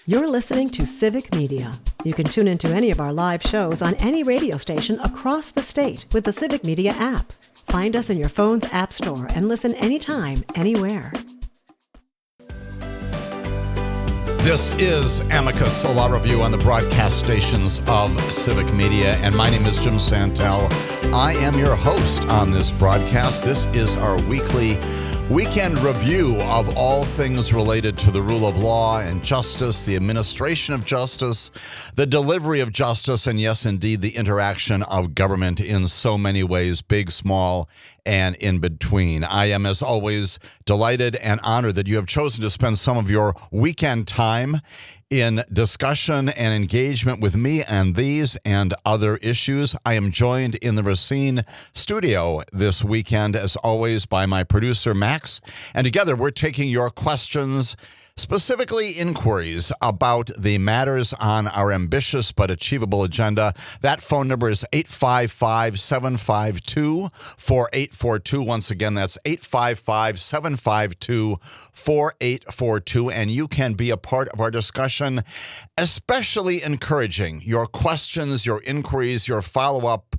You're listening to Civic Media. You can tune into any of our live shows on any radio station across the state with the Civic Media app. Find us in your phone's app store and listen anytime, anywhere. This is Amicus, a law review on the broadcast stations of Civic Media, and my name is Jim Santel. I am your host on this broadcast. This is our weekly weekend review of all things related to the rule of law and justice, the administration of justice, the delivery of justice, and yes, indeed, the interaction of government in so many ways, big, small, and in between. I am, as always, delighted and honored that you have chosen to spend some of your weekend time in discussion and engagement with me and these and other issues. I am joined in the Racine studio this weekend, as always, by my producer, Max. And together, we're taking your questions, specifically inquiries about the matters on our ambitious but achievable agenda. That phone number is 855-752-4842. Once again, that's 855-752-4842. And you can be a part of our discussion, especially encouraging your questions, your inquiries, your follow-up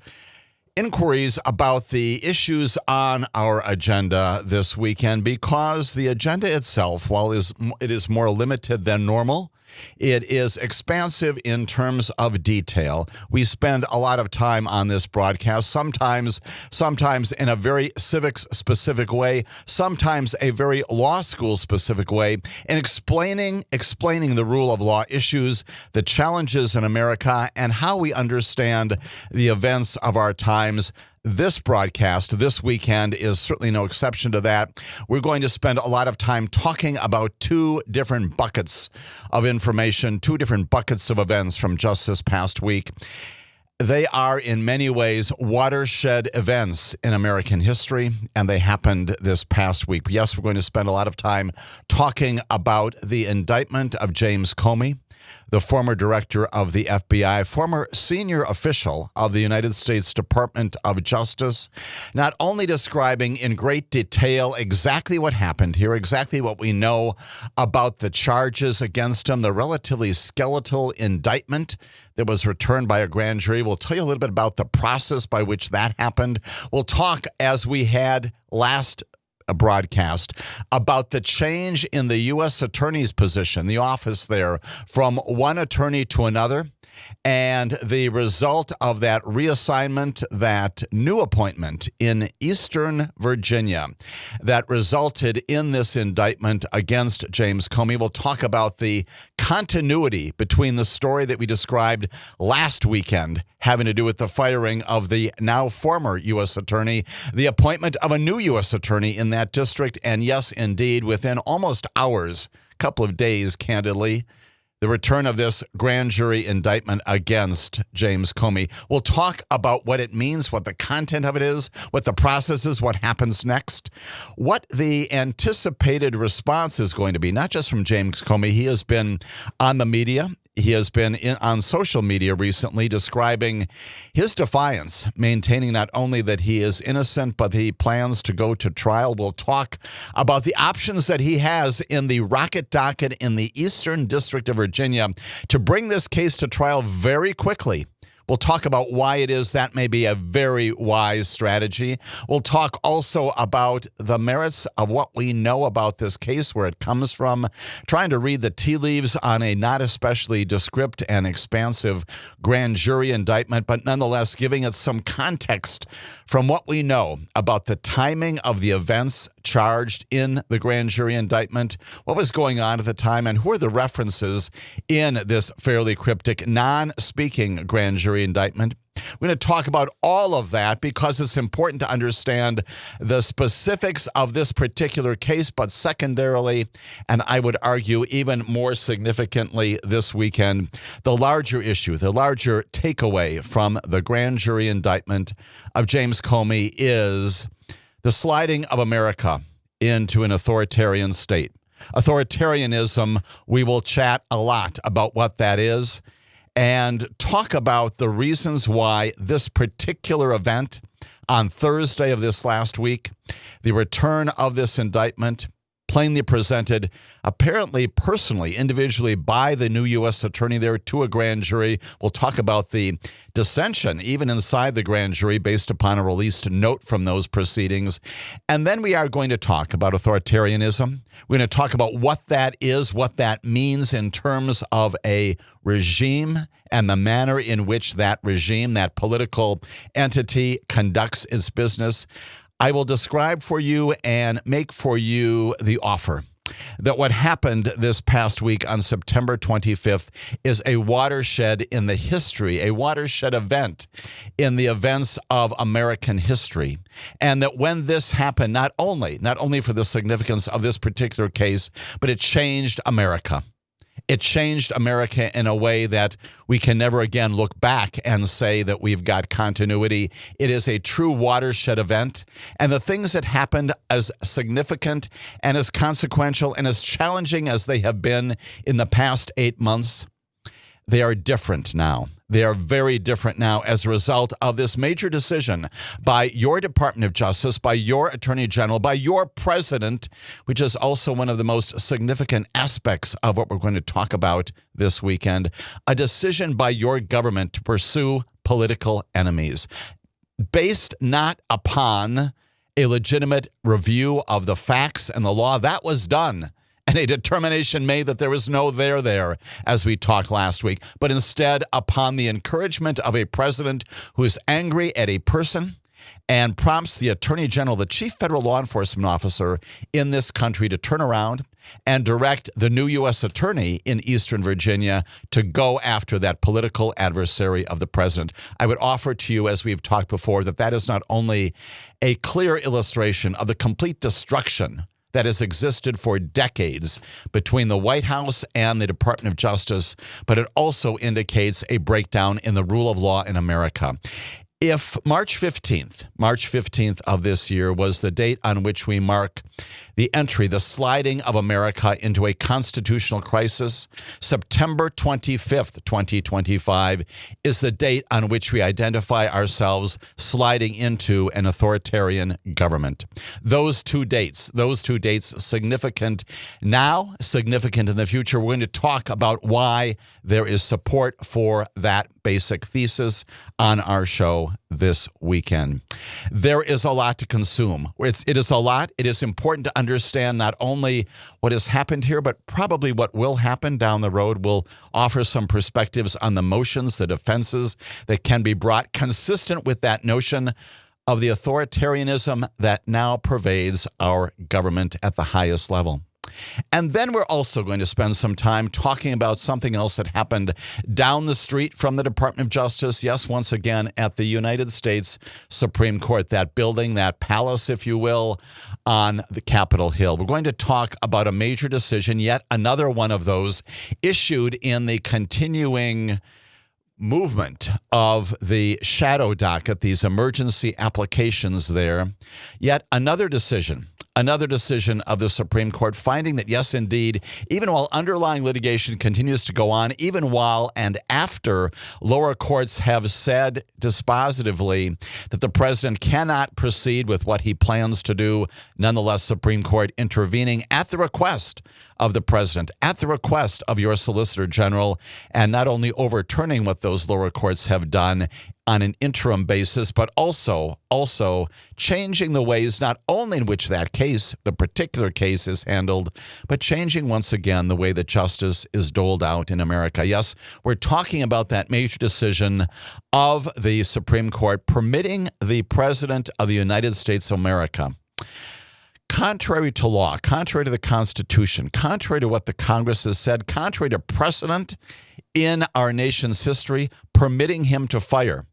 inquiries about the issues on our agenda this weekend, because the agenda itself, while it is more limited than normal, it is expansive in terms of detail. We spend a lot of time on this broadcast, sometimes in a very civics-specific way, sometimes a very law school-specific way, in explaining the rule of law issues, the challenges in America, and how we understand the events of our times. This broadcast this weekend is certainly no exception to that. We're going to spend a lot of time talking about two different buckets of information, two different buckets of events from just this past week. They are, in many ways, watershed events in American history, and they happened this past week. Yes, we're going to spend a lot of time talking about the indictment of James Comey, the former director of the FBI, former senior official of the United States Department of Justice, not only describing in great detail exactly what happened here, exactly what we know about the charges against him, the relatively skeletal indictment that was returned by a grand jury. We'll tell you a little bit about the process by which that happened. We'll talk, as we had last broadcast, about the change in the U.S. Attorney's position, the office there, from one attorney to another, and the result of that reassignment, that new appointment in Eastern Virginia that resulted in this indictment against James Comey. We'll talk about the continuity between the story that we described last weekend, having to do with the firing of the now former U.S. attorney, the appointment of a new U.S. attorney in that district, and yes, indeed, within almost hours, a couple of days, candidly, the return of this grand jury indictment against James Comey. We'll talk about what it means, what the content of it is, what the process is, what happens next, what the anticipated response is going to be, not just from James Comey. He has been on the media. He has been on social media recently describing his defiance, maintaining not only that he is innocent, but he plans to go to trial. We'll talk about the options that he has in the rocket docket in the Eastern District of Virginia to bring this case to trial very quickly. We'll talk about why it is that may be a very wise strategy. We'll talk also about the merits of what we know about this case, where it comes from, trying to read the tea leaves on a not especially descriptive and expansive grand jury indictment, but nonetheless giving it some context from what we know about the timing of the events charged in the grand jury indictment, what was going on at the time, and who are the references in this fairly cryptic, non-speaking grand jury indictment. We're going to talk about all of that because it's important to understand the specifics of this particular case, but secondarily, and I would argue even more significantly this weekend, the larger issue, the larger takeaway from the grand jury indictment of James Comey is the sliding of America into an authoritarian state. Authoritarianism, we will chat a lot about what that is and talk about the reasons why this particular event on Thursday of this last week, the return of this indictment, plainly presented, apparently personally, individually by the new U.S. attorney there to a grand jury. We'll talk about the dissension, even inside the grand jury, based upon a released note from those proceedings. And then we are going to talk about authoritarianism. We're going to talk about what that is, what that means in terms of a regime and the manner in which that regime, that political entity, conducts its business. I will describe for you and make for you the offer that what happened this past week on September 25th is a watershed in the history, a watershed event in the events of American history. And that when this happened, not only for the significance of this particular case, but it changed America. It changed America in a way that we can never again look back and say that we've got continuity. It is a true watershed event. And the things that happened, as significant and as consequential and as challenging as they have been in the past 8 months, they are different now. They are very different now as a result of this major decision by your Department of Justice, by your Attorney General, by your President, which is also one of the most significant aspects of what we're going to talk about this weekend, a decision by your government to pursue political enemies based not upon a legitimate review of the facts and the law. That was done. And a determination made that there was no there, as we talked last week, but instead upon the encouragement of a president who is angry at a person and prompts the Attorney General, the chief federal law enforcement officer in this country, to turn around and direct the new U.S. attorney in Eastern Virginia to go after that political adversary of the president. I would offer to you, as we've talked before, that that is not only a clear illustration of the complete destruction that has existed for decades between the White House and the Department of Justice, but it also indicates a breakdown in the rule of law in America. If March 15th of this year was the date on which we mark the entry, the sliding of America into a constitutional crisis, September 25th, 2025 is the date on which we identify ourselves sliding into an authoritarian government. Those two dates significant now, significant in the future. We're going to talk about why there is support for that basic thesis on our show this weekend. There is a lot to consume. It is a lot. It is important to understand not only what has happened here, but probably what will happen down the road. We'll offer some perspectives on the motions, the defenses that can be brought consistent with that notion of the authoritarianism that now pervades our government at the highest level. And then we're also going to spend some time talking about something else that happened down the street from the Department of Justice. Yes, once again, at the United States Supreme Court, that building, that palace, if you will, on the Capitol Hill. We're going to talk about a major decision, yet another one of those issued in the continuing movement of the shadow docket, these emergency applications there. Yet another decision of the Supreme Court finding that, yes, indeed, even while underlying litigation continues to go on, even while and after lower courts have said dispositively that the president cannot proceed with what he plans to do, nonetheless, Supreme Court intervening at the request of the president, at the request of your Solicitor General, and not only overturning what those lower courts have done on an interim basis, but also changing the ways not only in which that case, the particular case, is handled, but changing once again the way that justice is doled out in America. Yes, we're talking about that major decision of the Supreme Court permitting the President of the United States of America, contrary to law, contrary to the Constitution, contrary to what the Congress has said, contrary to precedent in our nation's history, permitting him to fire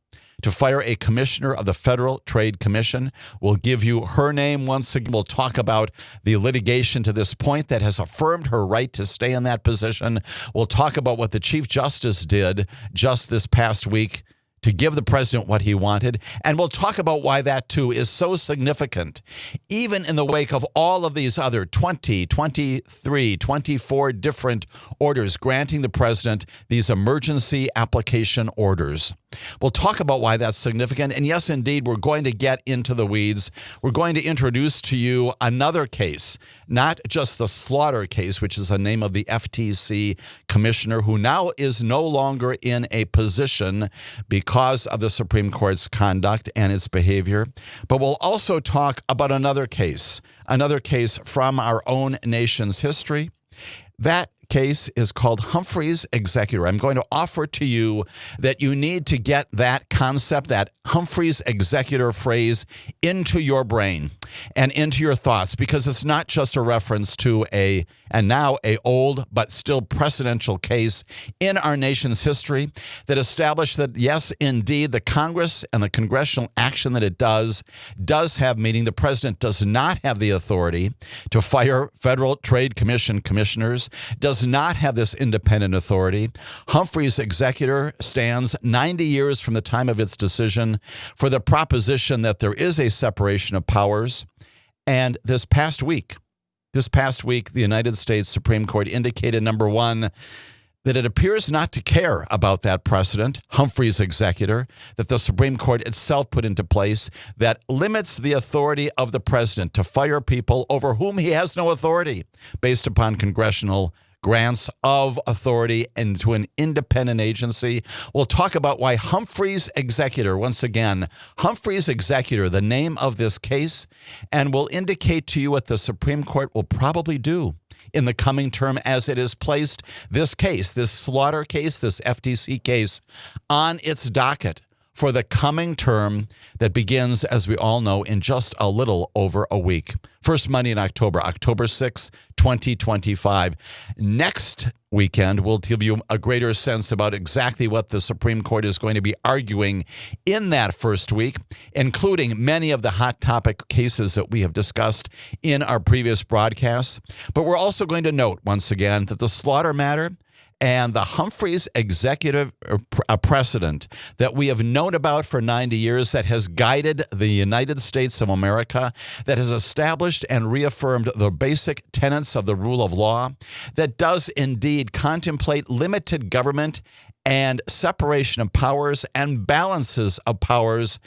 a commissioner of the Federal Trade Commission. We'll give you her name once again. We'll talk about the litigation to this point that has affirmed her right to stay in that position. We'll talk about what the Chief Justice did just this past week to give the president what he wanted. And we'll talk about why that, too, is so significant, even in the wake of all of these other 20, 23, 24 different orders granting the president these emergency application orders. We'll talk about why that's significant. And yes, indeed, we're going to get into the weeds. We're going to introduce to you another case, not just the Slaughter case, which is the name of the FTC commissioner, who now is no longer in a position because of the Supreme Court's conduct and its behavior. But we'll also talk about another case from our own nation's history. That case is called Humphrey's Executor. I'm going to offer to you that you need to get that concept, that Humphrey's Executor phrase, into your brain and into your thoughts, because it's not just a reference to now a old but still precedential case in our nation's history that established that, yes, indeed, the Congress and the congressional action that it does have meaning. The president does not have the authority to fire Federal Trade Commission commissioners, does not have this independent authority. Humphrey's Executor stands 90 years from the time of its decision for the proposition that there is a separation of powers. And this past week, the United States Supreme Court indicated, number one, that it appears not to care about that precedent, Humphrey's Executor, that the Supreme Court itself put into place that limits the authority of the president to fire people over whom he has no authority based upon congressional grants of authority and to an independent agency. We'll talk about why Humphrey's Executor, once again, Humphrey's Executor, the name of this case, and we'll indicate to you what the Supreme Court will probably do in the coming term as it has placed this case, this Slaughter case, this FTC case, on its docket for the coming term that begins, as we all know, in just a little over a week. First Monday in October, October 6, 2025. Next weekend, we'll give you a greater sense about exactly what the Supreme Court is going to be arguing in that first week, including many of the hot topic cases that we have discussed in our previous broadcasts. But we're also going to note, once again, that the Slaughter matter and the Humphrey's Executive precedent that we have known about for 90 years, that has guided the United States of America, that has established and reaffirmed the basic tenets of the rule of law, that does indeed contemplate limited government and separation of powers and balances of powers,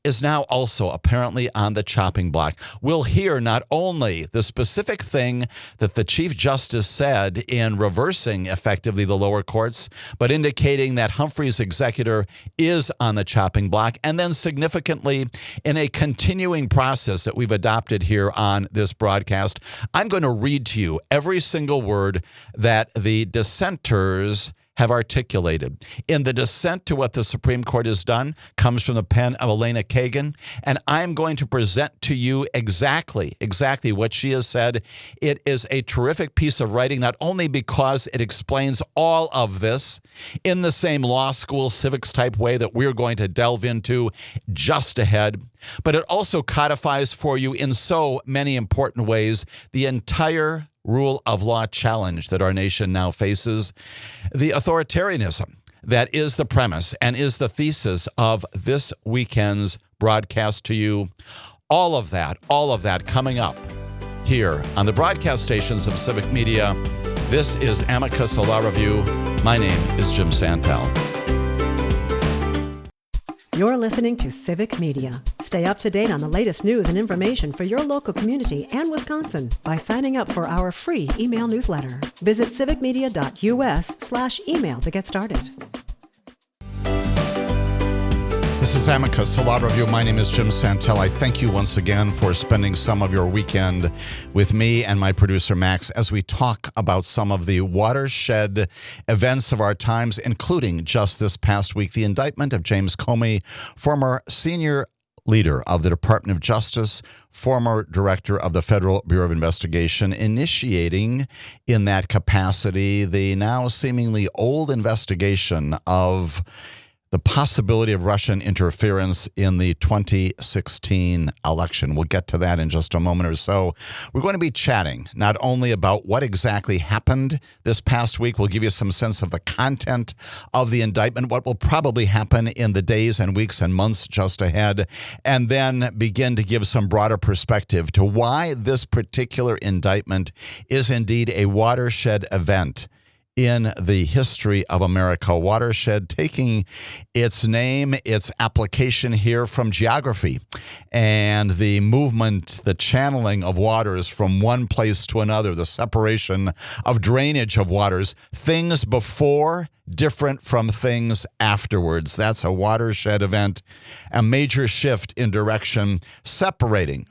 is now also apparently on the chopping block. We'll hear not only the specific thing that the Chief Justice said in reversing effectively the lower courts, but indicating that Humphrey's Executor is on the chopping block, and then significantly in a continuing process that we've adopted here on this broadcast, I'm going to read to you every single word that the dissenters have articulated. In the dissent to what the Supreme Court has done comes from the pen of Elena Kagan, and I'm going to present to you exactly what she has said. It is a terrific piece of writing, not only because it explains all of this in the same law school civics type way that we're going to delve into just ahead, but it also codifies for you in so many important ways the entire rule of law challenge that our nation now faces, the authoritarianism that is the premise and is the thesis of this weekend's broadcast to you. All of that coming up here on the broadcast stations of Civic Media. This is Amicus, a law review. My name is Jim Santel. You're listening to Civic Media. Stay up to date on the latest news and information for your local community and Wisconsin by signing up for our free email newsletter. Visit civicmedia.us/email to get started. This is Amicus, a law review. My name is Jim Santel. I thank you once again for spending some of your weekend with me and my producer, Max, as we talk about some of the watershed events of our times, including just this past week, the indictment of James Comey, former senior leader of the Department of Justice, former director of the Federal Bureau of Investigation, initiating in that capacity the now seemingly old investigation of the possibility of Russian interference in the 2016 election. We'll get to that in just a moment or so. We're going to be chatting not only about what exactly happened this past week, we'll give you some sense of the content of the indictment, what will probably happen in the days and weeks and months just ahead, and then begin to give some broader perspective to why this particular indictment is indeed a watershed event in the history of America. Watershed taking its name, its application here from geography and the movement, the channeling of waters from one place to another, the separation of drainage of waters, things before different from things afterwards. That's a watershed event, a major shift in direction, separating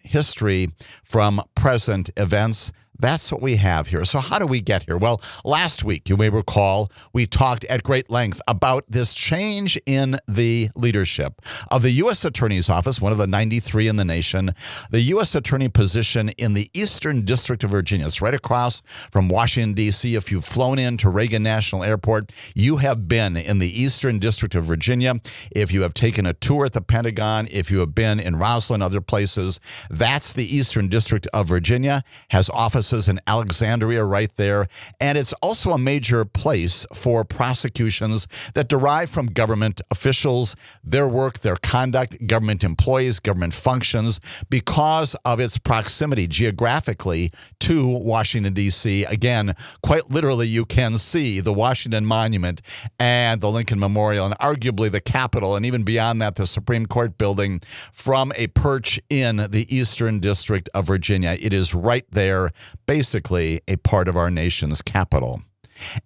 history from present events. That's what we have here. So how do we get here? Well, last week, you may recall, we talked at great length about this change in the leadership of the U.S. Attorney's Office, one of the 93 in the nation, the U.S. Attorney position in the Eastern District of Virginia. It's right across from Washington, D.C. If you've flown into Reagan National Airport, you have been in the Eastern District of Virginia. If you have taken a tour at the Pentagon, if you have been in Rosslyn, other places, that's the Eastern District of Virginia, has offices in Alexandria right there. And it's also a major place for prosecutions that derive from government officials, their work, their conduct, government employees, government functions, because of its proximity geographically to Washington, D.C. Again, quite literally, you can see the Washington Monument and the Lincoln Memorial and arguably the Capitol, and even beyond that, the Supreme Court building from a perch in the Eastern District of Virginia. It is right there, basically a part of our nation's capital.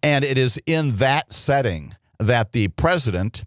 And it is in that setting that the president,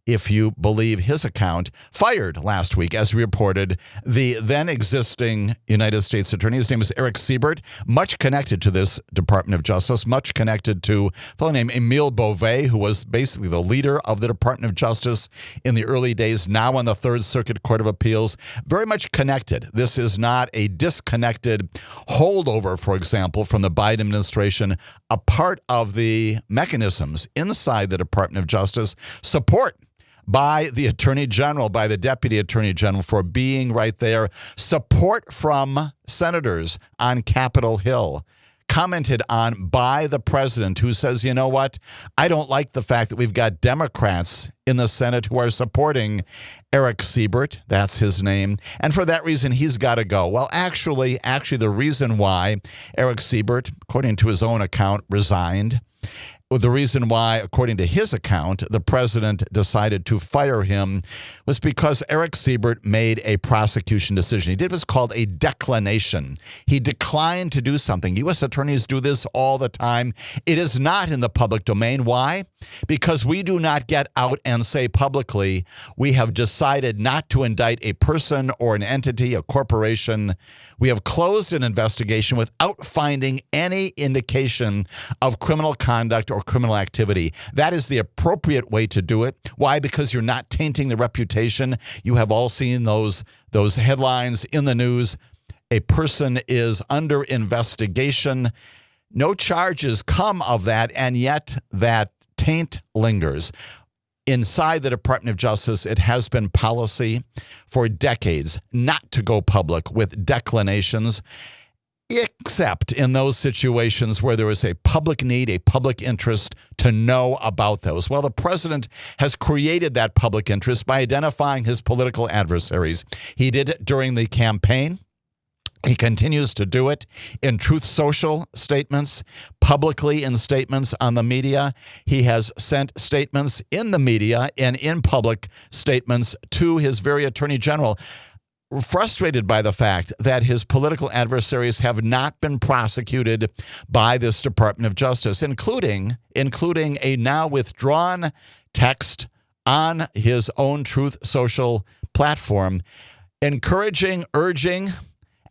if you believe his account, fired last week, as we reported, the then existing United States Attorney. His name is Eric Siebert, much connected to this Department of Justice, much connected to a fellow named Emile Beauvais, who was basically the leader of the Department of Justice in the early days, now on the Third Circuit Court of Appeals, very much connected. This is not a disconnected holdover, for example, from the Biden administration. A part of the mechanisms inside the Department of Justice support by the Attorney General, by the Deputy Attorney General for being right there. Support from senators on Capitol Hill, commented on by the president, who says, you know what, I don't like the fact that we've got Democrats in the Senate who are supporting Eric Siebert, that's his name, and for that reason, he's got to go. Well, actually, the reason why Eric Siebert, according to his own account, resigned, the reason why, according to his account, the president decided to fire him was because Eric Siebert made a prosecution decision. He did what's called a declination. He declined to do something. U.S. attorneys do this all the time. It is not in the public domain. Why? Because we do not get out and say publicly, we have decided not to indict a person or an entity, a corporation. We have closed an investigation without finding any indication of criminal conduct or criminal activity. That is the appropriate way to do it. Why? Because you're not tainting the reputation. You have all seen those headlines in the news. A person is under investigation. No charges come of that, and yet that taint lingers. Inside the Department of Justice, it has been policy for decades not to go public with declinations, except in those situations where there is a public need, a public interest to know about those. Well, the president has created that public interest by identifying his political adversaries. He did it during the campaign. He continues to do it in Truth Social statements, publicly in statements on the media. He has sent statements in the media and in public statements to his very attorney general, frustrated by the fact that his political adversaries have not been prosecuted by this Department of Justice, including a now withdrawn text on his own Truth Social platform, urging,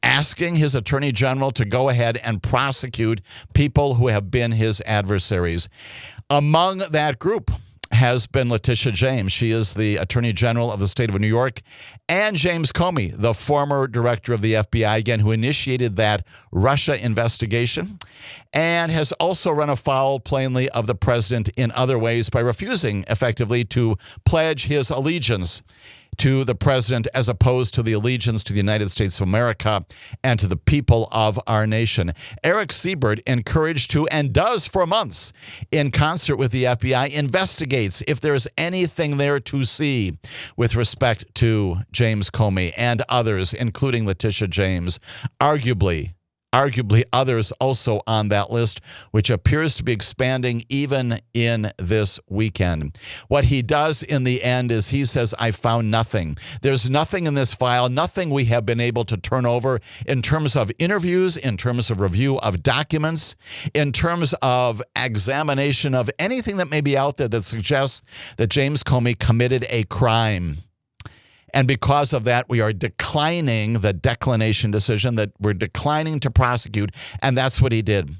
asking his attorney general to go ahead and prosecute people who have been his adversaries. Among that group has been Letitia James. She is the Attorney General of the state of New York, and James Comey, the former director of the FBI, again, who initiated that Russia investigation and has also run afoul, plainly, of the president in other ways by refusing, effectively, to pledge his allegiance to the president as opposed to the allegiance to the United States of America and to the people of our nation. Eric Siebert encouraged to, and does for months, in concert with the FBI, investigates if there's anything there to see with respect to James Comey and others, including Letitia James, arguably arguably others also on that list, which appears to be expanding even in this weekend. What he does in the end is he says, I found nothing. There's nothing in this file, nothing we have been able to turn over in terms of interviews, in terms of review of documents, in terms of examination of anything that may be out there that suggests that James Comey committed a crime. And because of that, we are declining the declination decision, that we're declining to prosecute, and that's what he did.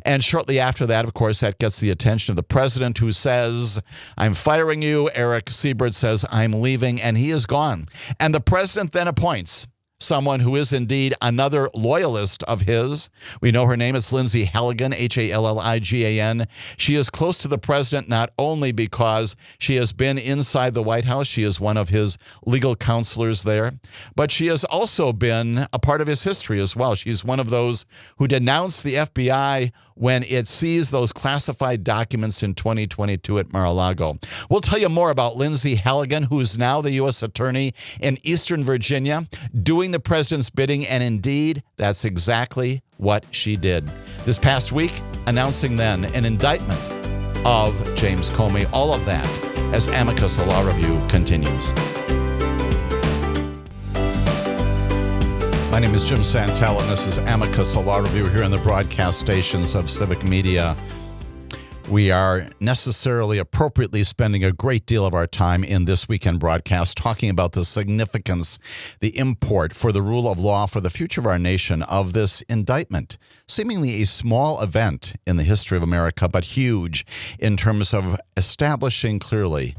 And shortly after that, of course, that gets the attention of the president, who says, I'm firing you. Eric Siebert says, I'm leaving, and he is gone. And the president then appoints someone who is indeed another loyalist of his. We know her name is Lindsay Halligan, Halligan. She is close to the president not only because she has been inside the White House, she is one of his legal counselors there, but she has also been a part of his history as well. She's one of those who denounced the FBI when it seized those classified documents in 2022 at Mar-a-Lago. We'll tell you more about Lindsay Halligan, who is now the U.S. Attorney in Eastern Virginia, doing the president's bidding, and indeed, that's exactly what she did. This past week, announcing then an indictment of James Comey. All of that as Amicus, a law review, continues. My name is Jim Santel, and this is Amicus, a law review here on the broadcast stations of Civic Media. We are necessarily appropriately spending a great deal of our time in this weekend broadcast talking about the significance, the import for the rule of law, for the future of our nation of this indictment. Seemingly a small event in the history of America, but huge in terms of establishing clearly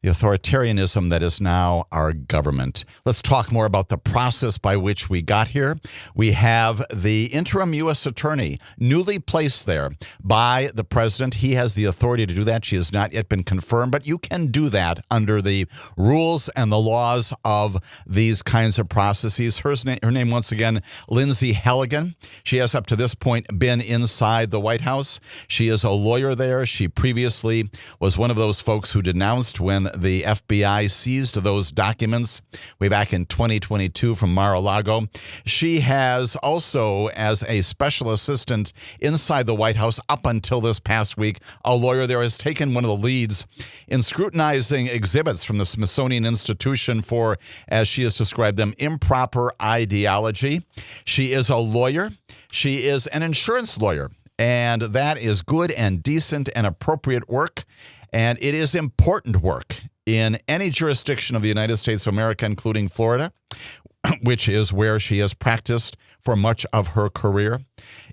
the authoritarianism that is now our government. Let's talk more about the process by which we got here. We have the interim U.S. attorney newly placed there by the president. He has the authority to do that. She has not yet been confirmed, but you can do that under the rules and the laws of these kinds of processes. Her name, once again, Lindsay Halligan. She has up to this point been inside the White House. She is a lawyer there. She previously was one of those folks who denounced when the FBI seized those documents way back in 2022 from Mar-a-Lago. She has also, as a special assistant inside the White House up until this past week, a lawyer there has taken one of the leads in scrutinizing exhibits from the Smithsonian Institution for, as she has described them, improper ideology. She is a lawyer. She is an insurance lawyer, and that is good and decent and appropriate work. And it is important work in any jurisdiction of the United States of America, including Florida, which is where she has practiced for much of her career.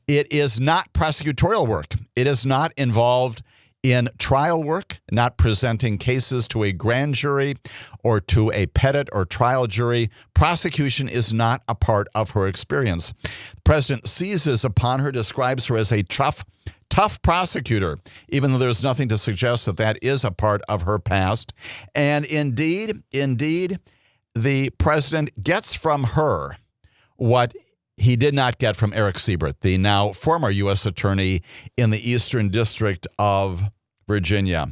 It is not prosecutorial work. It is not involved in trial work, not presenting cases to a grand jury or to a petit or trial jury. Prosecution is not a part of her experience. The president seizes upon her, describes her as a tough prosecutor, even though there's nothing to suggest that that is a part of her past. And indeed, the president gets from her what he did not get from Eric Siebert, the now former U.S. attorney in the Eastern District of Virginia.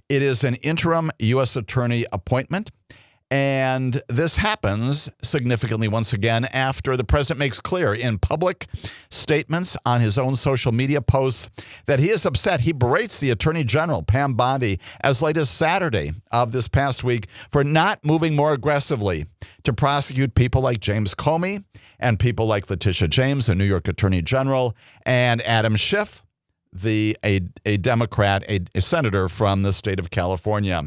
It is an interim U.S. attorney appointment. And this happens significantly once again after the president makes clear in public statements on his own social media posts that he is upset. He berates the Attorney General, Pam Bondi, as late as Saturday of this past week for not moving more aggressively to prosecute people like James Comey and people like Letitia James, the New York Attorney General, and Adam Schiff, a Democrat, a senator from the state of California.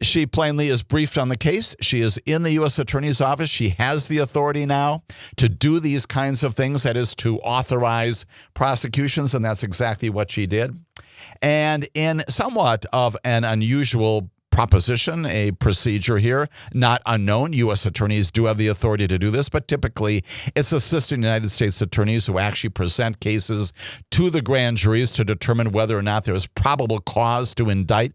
She plainly is briefed on the case. She is in the U.S. Attorney's office. She has the authority now to do these kinds of things, that is, to authorize prosecutions, and that's exactly what she did. And in somewhat of an unusual proposition, a procedure here, not unknown. U.S. attorneys do have the authority to do this, but typically it's assistant United States attorneys who actually present cases to the grand juries to determine whether or not there is probable cause to indict.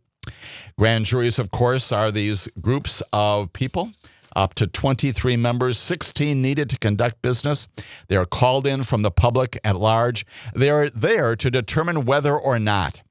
Grand juries, of course, are these groups of people, up to 23 members, 16 needed to conduct business. They are called in from the public at large. They are there to determine whether or not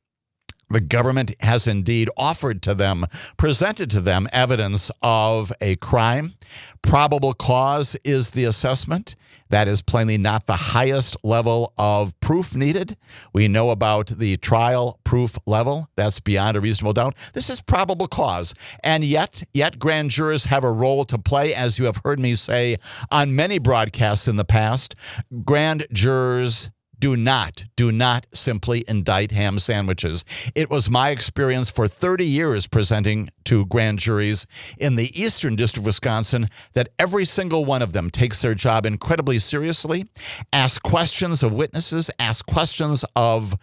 the government has indeed offered to them, presented to them evidence of a crime. Probable cause is the assessment. That is plainly not the highest level of proof needed. We know about the trial proof level. That's beyond a reasonable doubt. This is probable cause. And yet grand jurors have a role to play, as you have heard me say on many broadcasts in the past. Grand jurors do not simply indict ham sandwiches. It was my experience for 30 years presenting to grand juries in the Eastern District of Wisconsin that every single one of them takes their job incredibly seriously, ask questions of witnesses, ask questions of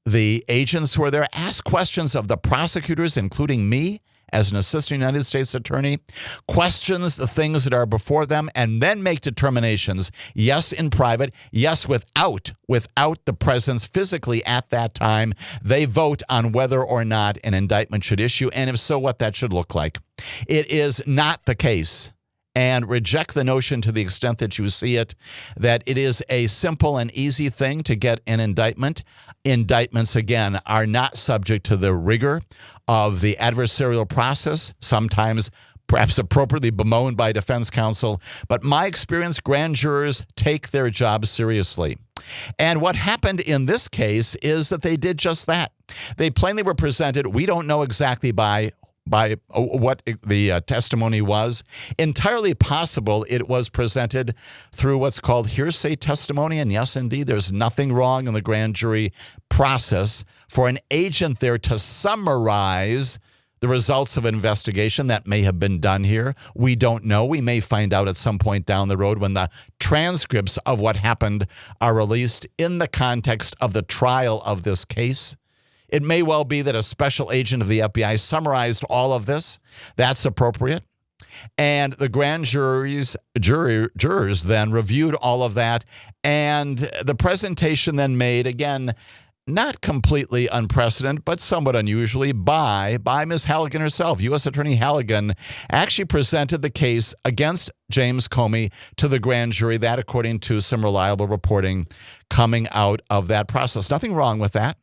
the agents who are there, ask questions of the prosecutors, including me, as an assistant United States attorney, questions the things that are before them, and then make determinations, yes, in private, yes, without the presence physically at that time. They vote on whether or not an indictment should issue, and if so, what that should look like. It is not the case, and reject the notion to the extent that you see it, that it is a simple and easy thing to get an indictment. Indictments, again, are not subject to the rigor of the adversarial process, sometimes perhaps appropriately bemoaned by defense counsel. But my experience, grand jurors take their job seriously. And what happened in this case is that they did just that. They plainly were presented, we don't know exactly by what the testimony was. Entirely possible it was presented through what's called hearsay testimony. And yes, indeed, there's nothing wrong in the grand jury process for an agent there to summarize the results of an investigation that may have been done here. We don't know. We may find out at some point down the road when the transcripts of what happened are released in the context of the trial of this case. It may well be that a special agent of the FBI summarized all of this. That's appropriate. And the grand jurors then reviewed all of that. And the presentation then made, again, not completely unprecedented, but somewhat unusually, by Ms. Halligan herself. U.S. Attorney Halligan actually presented the case against James Comey to the grand jury, that according to some reliable reporting coming out of that process. Nothing wrong with that,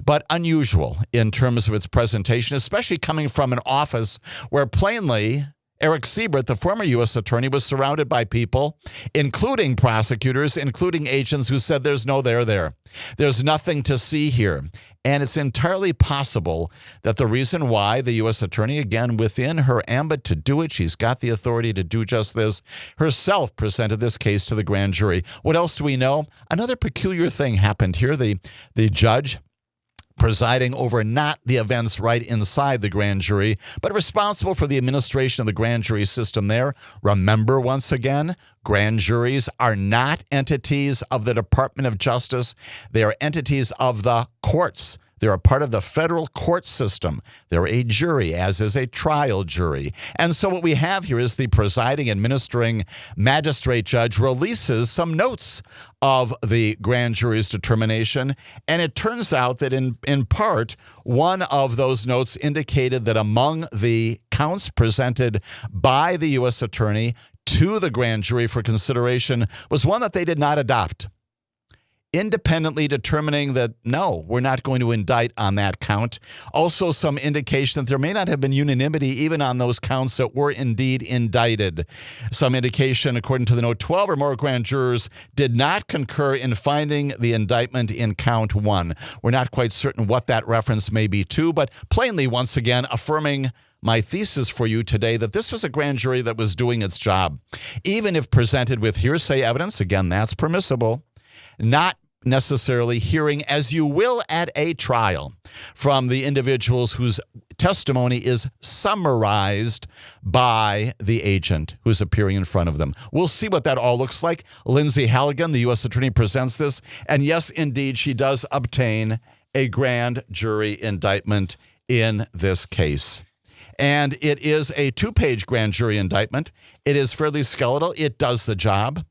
but unusual in terms of its presentation, especially coming from an office where plainly Eric Siebert, the former U.S. attorney, was surrounded by people, including prosecutors, including agents who said there's no there. There's nothing to see here. And it's entirely possible that the reason why the U.S. attorney, again, within her ambit to do it, she's got the authority to do just this, herself presented this case to the grand jury. What else do we know? Another peculiar thing happened here. The judge presiding over not the events right inside the grand jury, but responsible for the administration of the grand jury system there. Remember, once again, grand juries are not entities of the Department of Justice. They are entities of the courts. They're a part of the federal court system. They're a jury, as is a trial jury. And so what we have here is the presiding, administering magistrate judge releases some notes of the grand jury's determination. And it turns out that in part, one of those notes indicated that among the counts presented by the U.S. attorney to the grand jury for consideration was one that they did not adopt, independently determining that, no, we're not going to indict on that count. Also, some indication that there may not have been unanimity even on those counts that were indeed indicted. Some indication, according to the note, 12 or more grand jurors did not concur in finding the indictment in count one. We're not quite certain what that reference may be to, but plainly, once again, affirming my thesis for you today that this was a grand jury that was doing its job. Even if presented with hearsay evidence, again, that's permissible, not necessarily hearing, as you will at a trial, from the individuals whose testimony is summarized by the agent who's appearing in front of them. We'll see what that all looks like. Lindsay Halligan, the U.S. attorney, presents this, and yes, indeed, she does obtain a grand jury indictment in this case. And it is a 2-page grand jury indictment. It is fairly skeletal. It does the job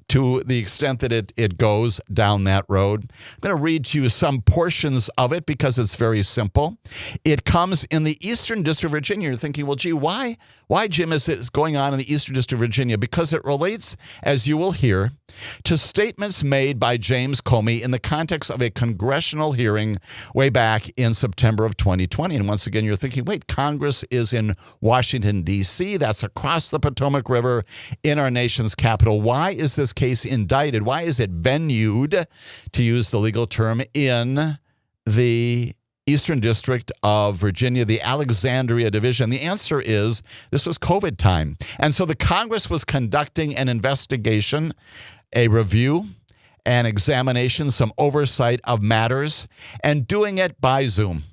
to the extent that it goes down that road. I'm going to read to you some portions of it because it's very simple. It comes in the Eastern District of Virginia. You're thinking, well, gee, why, Jim, is it going on in the Eastern District of Virginia? Because it relates, as you will hear, to statements made by James Comey in the context of a congressional hearing way back in September of 2020. And once again, you're thinking, wait, Congress is in Washington, D.C. That's across the Potomac River in our nation's capital. Why is this case indicted? Why is it venued, to use the legal term, in the Eastern District of Virginia, the Alexandria Division? The answer is this was COVID time. And so the Congress was conducting an investigation, a review, an examination, some oversight of matters, and doing it by Zoom.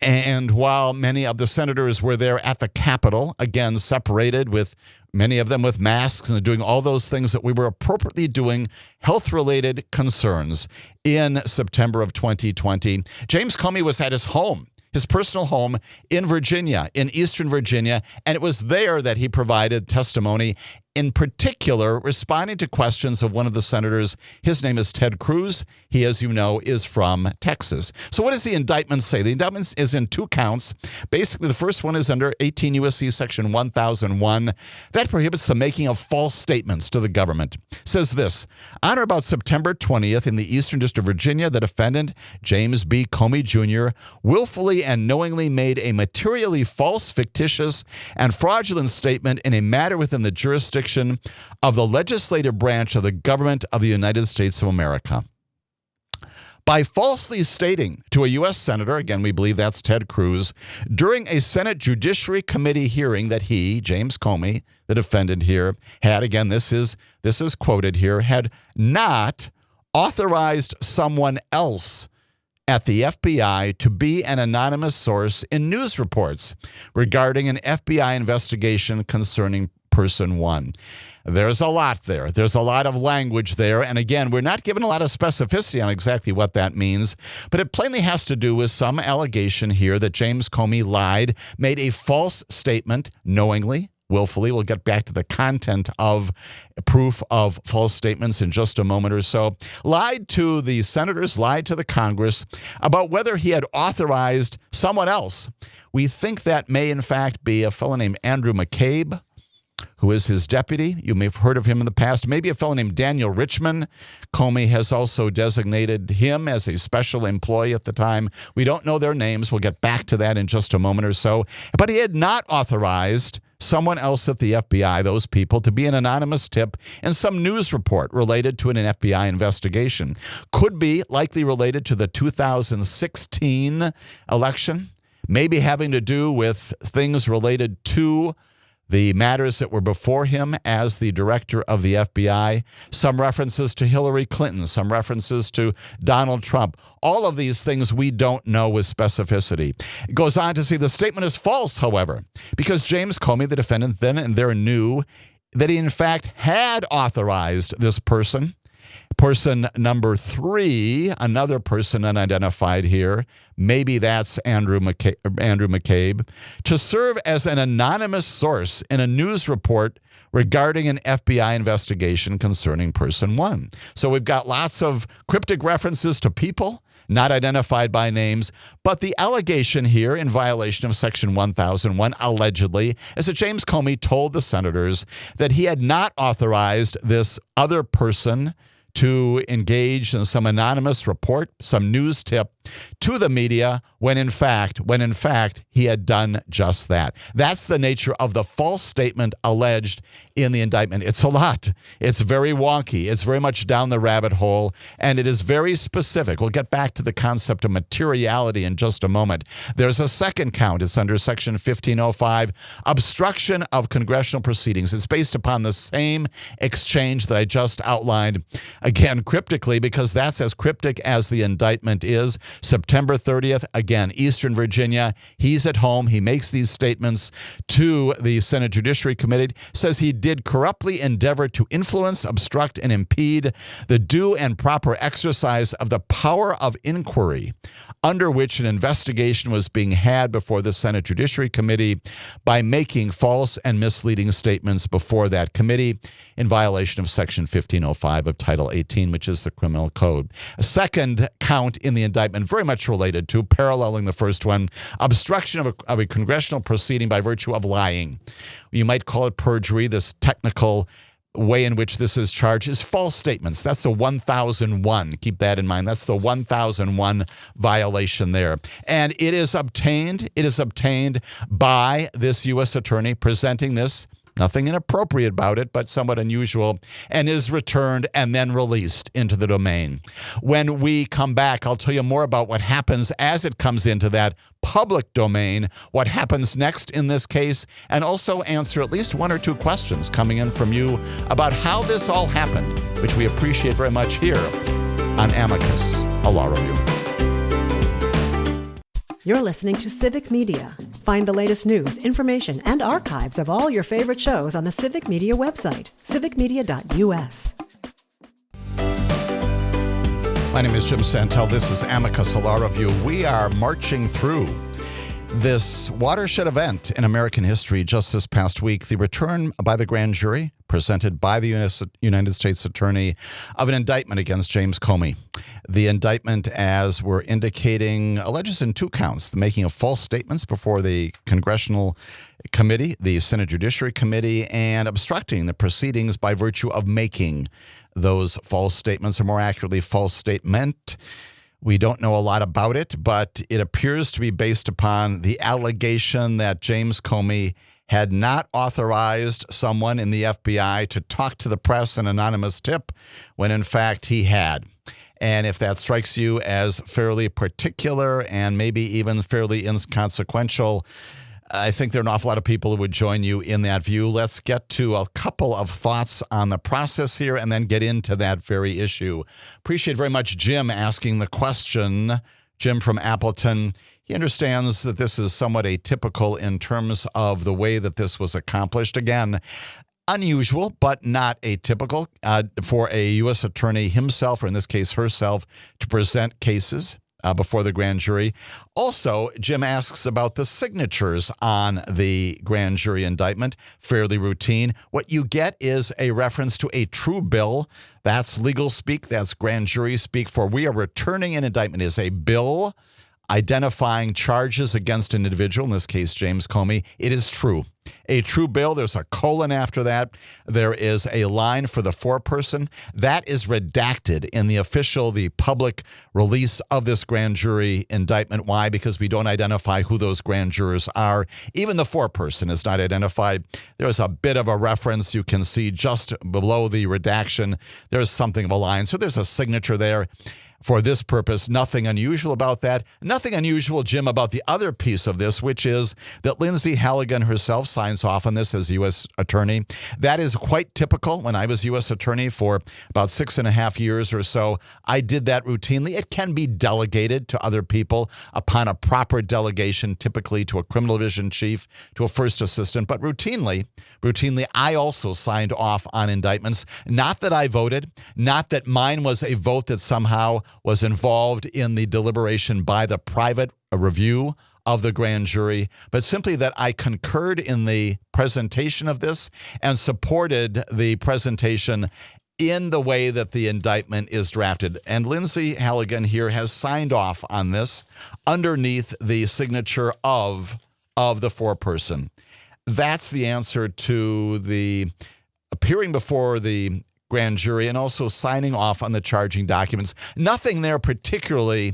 And while many of the senators were there at the Capitol, again, separated with many of them with masks and doing all those things that we were appropriately doing, health-related concerns in September of 2020, James Comey was at his home, his personal home in Virginia, in Eastern Virginia, and it was there that he provided testimony, in particular, responding to questions of one of the senators. His name is Ted Cruz. He, as you know, is from Texas. So what does the indictment say? The indictment is in 2 counts. Basically, the first one is under 18 U.S.C. Section 1001. That prohibits the making of false statements to the government. It says this: on or about September 20th in the Eastern District of Virginia, the defendant, James B. Comey Jr., willfully and knowingly made a materially false, fictitious, and fraudulent statement in a matter within the jurisdiction of the legislative branch of the government of the United States of America. By falsely stating to a U.S. Senator, again, we believe that's Ted Cruz, during a Senate Judiciary Committee hearing that he, James Comey, the defendant here, had, again, this is quoted here, had not authorized someone else at the FBI to be an anonymous source in news reports regarding an FBI investigation concerning Person 1. There's a lot there. There's a lot of language there. And again, we're not given a lot of specificity on exactly what that means, but it plainly has to do with some allegation here that James Comey lied, made a false statement knowingly, willfully. We'll get back to the content of proof of false statements in just a moment or so. Lied to the senators, lied to the Congress about whether he had authorized someone else. We think that may in fact be a fellow named Andrew McCabe, who is his deputy. You may have heard of him in the past. Maybe a fellow named Daniel Richman. Comey has also designated him as a special employee at the time. We don't know their names. We'll get back to that in just a moment or so. But he had not authorized someone else at the FBI, those people, to be an anonymous tip in some news report related to an FBI investigation. Could be likely related to the 2016 election, maybe having to do with things related to the matters that were before him as the director of the FBI, some references to Hillary Clinton, some references to Donald Trump. All of these things we don't know with specificity. It goes on to say the statement is false, however, because James Comey, the defendant then and there, knew that he in fact had authorized this person. Person number 3, another person unidentified here, maybe that's Andrew McCabe, to serve as an anonymous source in a news report regarding an FBI investigation concerning Person 1. So we've got lots of cryptic references to people not identified by names, but the allegation here in violation of Section 1001, allegedly, is that James Comey told the senators that he had not authorized this other person to engage in some anonymous report, some news tip to the media, when in fact he had done just that. That's the nature of the false statement alleged in the indictment. It's a lot. It's very wonky. It's very much down the rabbit hole, and it is very specific. We'll get back to the concept of materiality in just a moment. There's a second count. It's under Section 1505, obstruction of congressional proceedings. It's based upon the same exchange that I just outlined, again, cryptically, because that's as cryptic as the indictment is. September 30th, again, Eastern Virginia. He's at home. He makes these statements to the Senate Judiciary Committee, says he did corruptly endeavor to influence, obstruct, and impede the due and proper exercise of the power of inquiry under which an investigation was being had before the Senate Judiciary Committee by making false and misleading statements before that committee in violation of Section 1505 of Title 18, which is the criminal code. A second count in the indictment, very much related to, paralleling the first one, obstruction of a congressional proceeding by virtue of lying. You might call it perjury. This technical way in which this is charged is false statements. That's the 1001. Keep that in mind. That's the 1001 violation there. And it is obtained by this U.S. attorney presenting this Nothing inappropriate about it, but somewhat unusual, and is returned and then released into the domain. When we come back, I'll tell you more about what happens as it comes into that public domain, what happens next in this case, and also answer at least one or two questions coming in from you about how this all happened, which we appreciate very much here on Amicus, a law review. You're listening to Civic Media. Find the latest news, information, and archives of all your favorite shows on the Civic Media website, civicmedia.us. My name is Jim Santel. This is Amicus, a law review. We are marching through this watershed event in American history just this past week, the return by the grand jury, presented by the United States Attorney, of an indictment against James Comey. The indictment, as we're indicating, alleges in two counts: the making of false statements before the Congressional Committee, the Senate Judiciary Committee, and obstructing the proceedings by virtue of making those false statements, or more accurately, false statement. We don't know a lot about it, but it appears to be based upon the allegation that James Comey had not authorized someone in the FBI to talk to the press an anonymous tip, when in fact he had. And if that strikes you as fairly particular and maybe even fairly inconsequential, I think there are an awful lot of people who would join you in that view. Let's get to a couple of thoughts on the process here and then get into that very issue. Appreciate very much Jim asking the question. Jim from Appleton, he understands that this is somewhat atypical in terms of the way that this was accomplished. Again, unusual, but not atypical for a U.S. attorney himself, or in this case herself, to present cases before the grand jury. Also, Jim asks about the signatures on the grand jury indictment. Fairly routine. What you get is a reference to a true bill. That's legal speak. That's grand jury speak for we are returning an indictment. It is a bill identifying charges against an individual, in this case, James Comey. It is true. A true bill. There's a colon after that. There is a line for the foreperson. That is redacted in the public release of this grand jury indictment. Why? Because we don't identify who those grand jurors are. Even the foreperson is not identified. There's a bit of a reference you can see just below the redaction. There's something of a line. So there's a signature there. For this purpose, nothing unusual about that. Nothing unusual, Jim, about the other piece of this, which is that Lindsay Halligan herself signs off on this as U.S. attorney. That is quite typical. When I was U.S. attorney for about 6.5 years or so, I did that routinely. It can be delegated to other people upon a proper delegation, typically to a criminal division chief, to a first assistant. But routinely, I also signed off on indictments. Not that I voted, not that mine was a vote that somehow was involved in the deliberation by the private review of the grand jury, but simply that I concurred in the presentation of this and supported the presentation in the way that the indictment is drafted. And Lindsay Halligan here has signed off on this underneath the signature of the foreperson. That's the answer to the appearing before the grand jury and also signing off on the charging documents. Nothing there particularly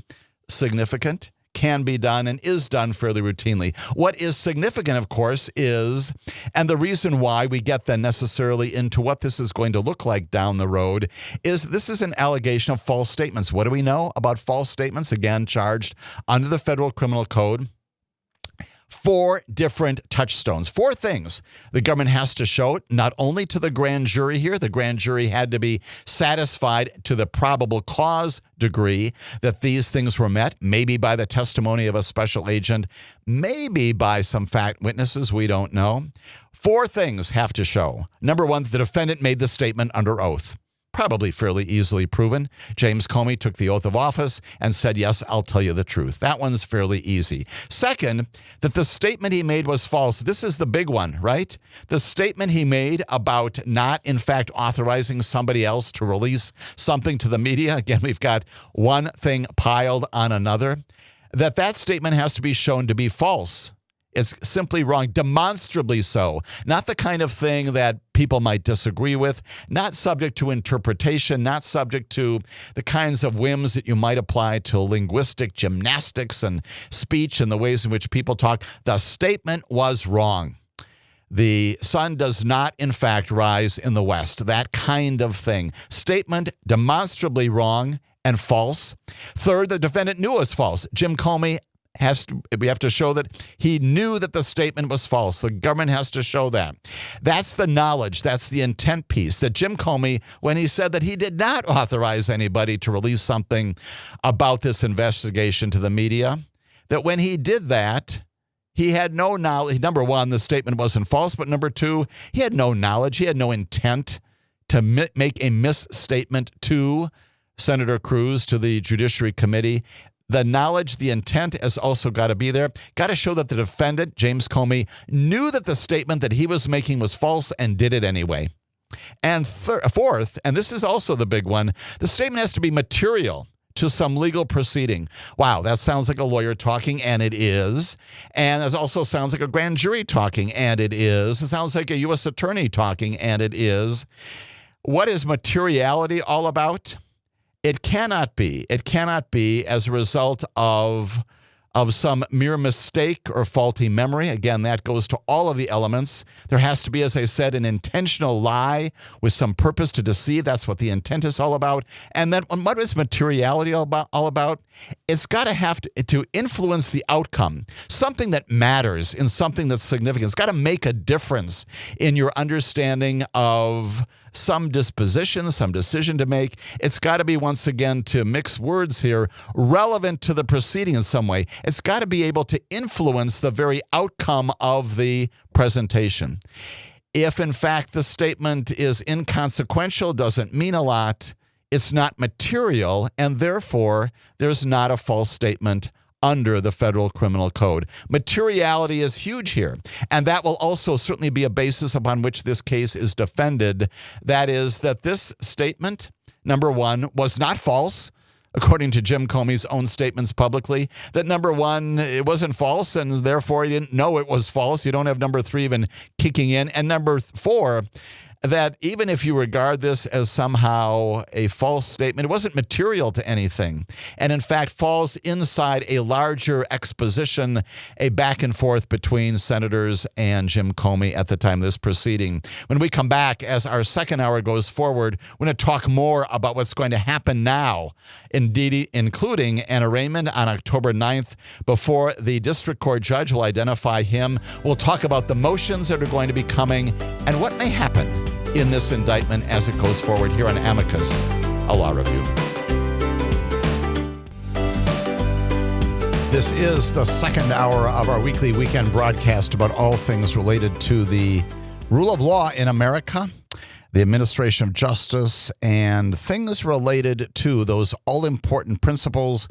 significant. Can be done and is done fairly routinely. What is significant, of course, is, and the reason why we get then necessarily into what this is going to look like down the road, is this is an allegation of false statements. What do we know about false statements? Again, charged under the Federal Criminal Code. 4 different touchstones, 4 things the government has to show, not only to the grand jury here. The grand jury had to be satisfied to the probable cause degree that these things were met, maybe by the testimony of a special agent, maybe by some fact witnesses, we don't know. 4 things have to show. Number 1, the defendant made the statement under oath. Probably fairly easily proven. James Comey took the oath of office and said, yes, I'll tell you the truth. That one's fairly easy. Second, that the statement he made was false. This is the big one, right? The statement he made about not, in fact, authorizing somebody else to release something to the media. Again, we've got one thing piled on another. That statement has to be shown to be false. It's simply wrong, demonstrably so. Not the kind of thing that people might disagree with, not subject to interpretation, not subject to the kinds of whims that you might apply to linguistic gymnastics and speech and the ways in which people talk. The statement was wrong. The sun does not, in fact, rise in the west. That kind of thing. Statement demonstrably wrong and false. Third, the defendant knew it was false. Jim Comey we have to show that he knew that the statement was false. The government has to show that. That's the knowledge. That's the intent piece. That Jim Comey, when he said that he did not authorize anybody to release something about this investigation to the media, that when he did that, he had no knowledge. Number one, the statement wasn't false. But number two, he had no knowledge. He had no intent to make a misstatement to Senator Cruz, to the Judiciary Committee. The knowledge, the intent has also got to be there. Got to show that the defendant, James Comey, knew that the statement that he was making was false and did it anyway. And fourth, and this is also the big one, the statement has to be material to some legal proceeding. Wow, that sounds like a lawyer talking, and it is. And it also sounds like a grand jury talking, and it is. It sounds like a U.S. attorney talking, and it is. What is materiality all about? It cannot be as a result of some mere mistake or faulty memory. Again, that goes to all of the elements. There has to be, as I said, an intentional lie with some purpose to deceive. That's what the intent is all about. And then what is materiality all about? It's got to have to influence the outcome, something that matters in something that's significant. It's got to make a difference in your understanding of some disposition, some decision to make. It's got to be, once again, to mix words here, relevant to the proceeding in some way. It's got to be able to influence the very outcome of the presentation. If, in fact, the statement is inconsequential, doesn't mean a lot, it's not material, and therefore there's not a false statement under the Federal Criminal Code. Materiality is huge here, and that will also certainly be a basis upon which this case is defended. That is, that this statement, number one, was not false, according to Jim Comey's own statements publicly. That number one, it wasn't false, and therefore he didn't know it was false. You don't have number three even kicking in. And number four, that even if you regard this as somehow a false statement, it wasn't material to anything, and in fact falls inside a larger exposition, a back and forth between senators and Jim Comey at the time of this proceeding. When we come back, as our second hour goes forward, we're going to talk more about what's going to happen now, indeed, including an arraignment on October 9th before the district court judge will identify him. We'll talk about the motions that are going to be coming and what may happen in this indictment as it goes forward here on Amicus, a law review. This is the second hour of our weekly weekend broadcast about all things related to the rule of law in America, the administration of justice, and things related to those all-important principles,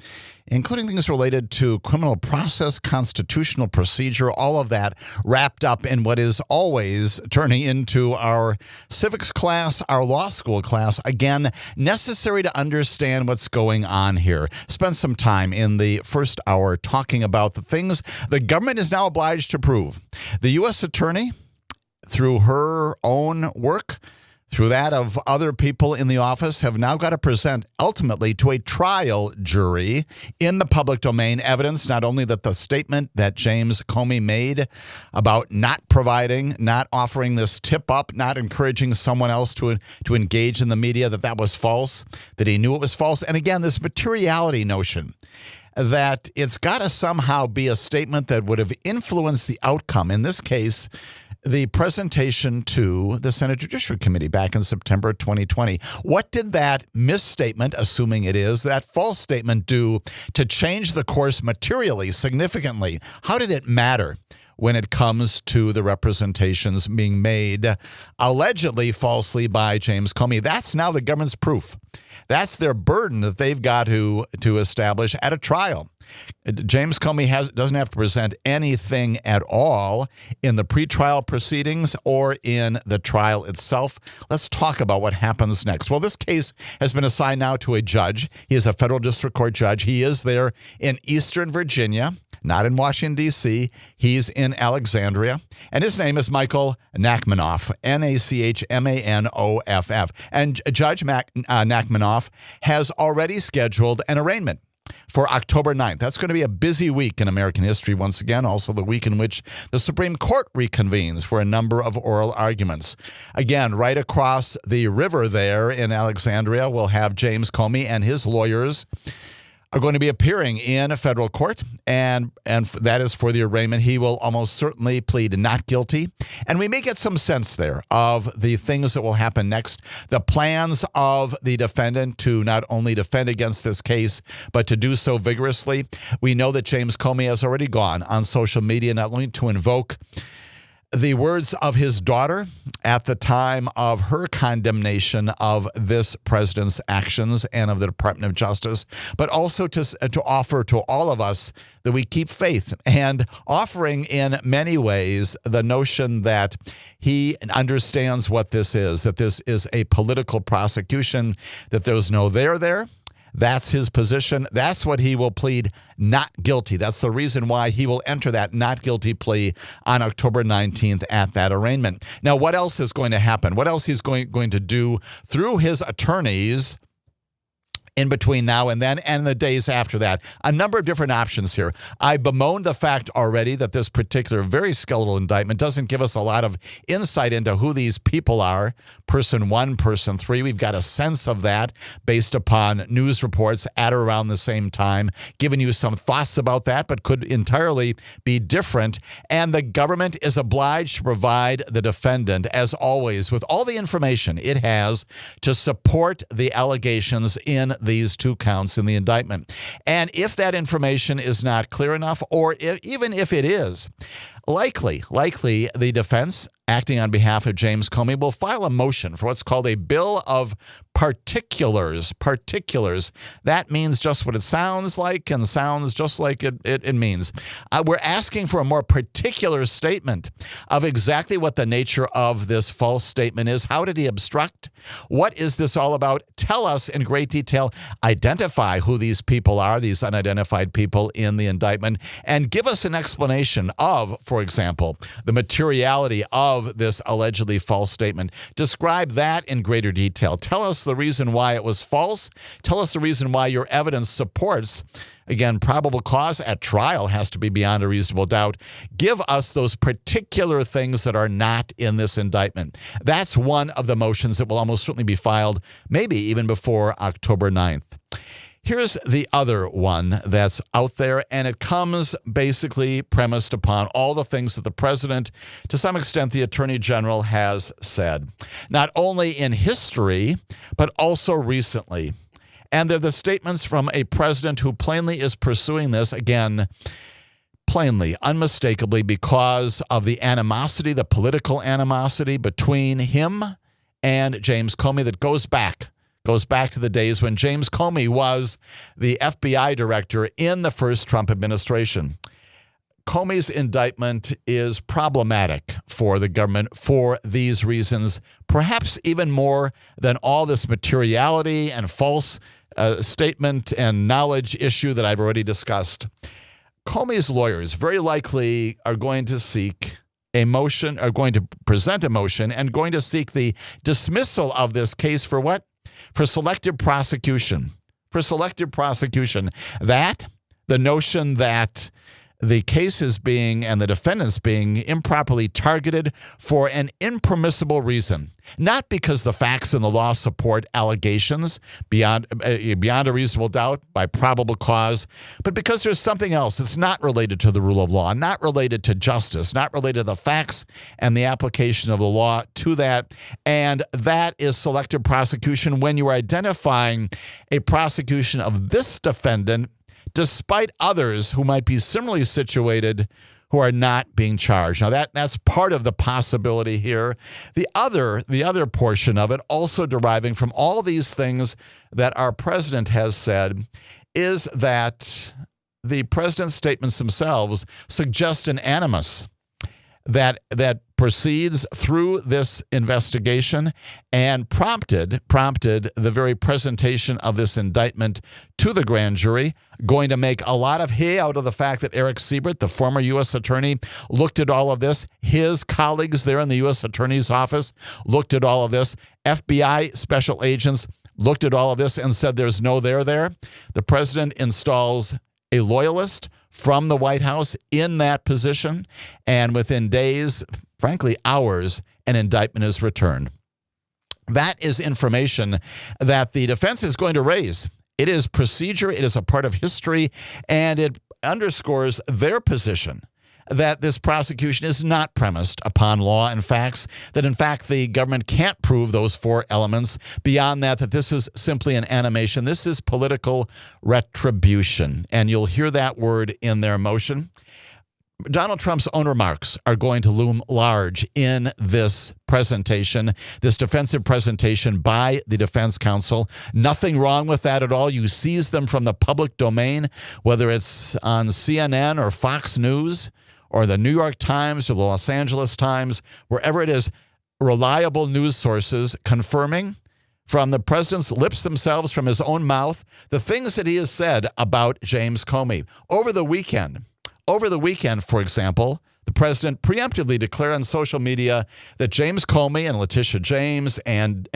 including things related to criminal process, constitutional procedure, all of that wrapped up in what is always turning into our civics class, our law school class. Again, necessary to understand what's going on here. Spend some time in the first hour talking about the things the government is now obliged to prove. The U.S. attorney, through her own work, through that of other people in the office, have now got to present ultimately to a trial jury in the public domain evidence, not only that the statement that James Comey made about not providing, not offering this tip up, not encouraging someone else to engage in the media, that was false, that he knew it was false. And again, this materiality notion, that it's got to somehow be a statement that would have influenced the outcome. In this case, the presentation to the Senate Judiciary Committee back in September 2020. What did that misstatement, assuming it is, that false statement do to change the course materially, significantly? How did it matter when it comes to the representations being made allegedly falsely by James Comey? That's now the government's proof. That's their burden that they've got to establish at a trial. James Comey doesn't have to present anything at all in the pretrial proceedings or in the trial itself. Let's talk about what happens next. Well, this case has been assigned now to a judge. He is a federal district court judge. He is there in Eastern Virginia, not in Washington, D.C. He's in Alexandria, and his name is Michael Nachmanoff, Nachmanoff. And Judge Nachmanoff has already scheduled an arraignment. for October 9th. That's going to be a busy week in American history once again, also the week in which the Supreme Court reconvenes for a number of oral arguments. Again, right across the river there in Alexandria, we'll have James Comey and his lawyers are going to be appearing in a federal court, and that is for the arraignment. He will almost certainly plead not guilty, and we may get some sense there of the things that will happen next, the plans of the defendant to not only defend against this case, but to do so vigorously. We know that James Comey has already gone on social media not only to invoke the words of his daughter at the time of her condemnation of this president's actions and of the Department of Justice, but also to offer to all of us that we keep faith, and offering in many ways the notion that he understands what this is, that this is a political prosecution, that there's no there. That's his position. That's what he will plead not guilty. That's the reason why he will enter that not guilty plea on October 19th at that arraignment. Now, what else is going to happen? What else he's going to do through his attorneys in between now and then and the days after that? A number of different options here. I bemoaned the fact already that this particular very skeletal indictment doesn't give us a lot of insight into who these people are. Person 1, person 3, we've got a sense of that based upon news reports at or around the same time, giving you some thoughts about that, but could entirely be different. And the government is obliged to provide the defendant, as always, with all the information it has to support the allegations in these 2 counts in the indictment. And if that information is not clear enough, or even if it is, likely the defense, acting on behalf of James Comey, will file a motion for what's called a bill of particulars. Particulars. That means just what it sounds like and sounds just like it means. We're asking for a more particular statement of exactly what the nature of this false statement is. How did he obstruct? What is this all about? Tell us in great detail. Identify who these people are, these unidentified people in the indictment, and give us an explanation of, for example, the materiality of this allegedly false statement. Describe that in greater detail. Tell us the reason why it was false. Tell us the reason why your evidence supports, again, probable cause at trial has to be beyond a reasonable doubt. Give us those particular things that are not in this indictment. That's one of the motions that will almost certainly be filed, maybe even before October 9th. Here's the other one that's out there, and it comes basically premised upon all the things that the president, to some extent the attorney general, has said, not only in history, but also recently. And they're the statements from a president who plainly is pursuing this, again, plainly, unmistakably, because of the animosity, the political animosity between him and James Comey that goes back to the days when James Comey was the FBI director in the first Trump administration. Comey's indictment is problematic for the government for these reasons, perhaps even more than all this materiality and false statement and knowledge issue that I've already discussed. Comey's lawyers very likely are going to seek a motion, are going to present a motion and going to seek the dismissal of this case for what? For selective prosecution. For selective prosecution. That, the notion that the case is being, and the defendants being, improperly targeted for an impermissible reason. Not because the facts and the law support allegations beyond a reasonable doubt by probable cause, but because there's something else that's not related to the rule of law, not related to justice, not related to the facts and the application of the law to that. And that is selective prosecution when you are identifying a prosecution of this defendant despite others who might be similarly situated who are not being charged. Now, that's part of the possibility here. The other portion of it, also deriving from all these things that our president has said, is that the president's statements themselves suggest an animus that proceeds through this investigation and prompted the very presentation of this indictment to the grand jury, going to make a lot of hay out of the fact that Eric Siebert, the former U.S. attorney, looked at all of this. His colleagues there in the U.S. attorney's office looked at all of this. FBI special agents looked at all of this and said there's no there there. The president installs a loyalist from the White House in that position, and within days, frankly hours, an indictment is returned. That is information that the defense is going to raise. It is procedure, it is a part of history, and it underscores their position that this prosecution is not premised upon law and facts, that in fact the government can't prove those four elements. Beyond that, that this is simply an animation. This is political retribution, and you'll hear that word in their motion. Donald Trump's own remarks are going to loom large in this presentation, this defensive presentation by the defense counsel. Nothing wrong with that at all. You seize them from the public domain, whether it's on CNN or Fox News or the New York Times or the Los Angeles Times, wherever it is, reliable news sources confirming from the president's lips themselves, from his own mouth, the things that he has said about James Comey. Over the weekend, for example, the president preemptively declared on social media that James Comey and Letitia James and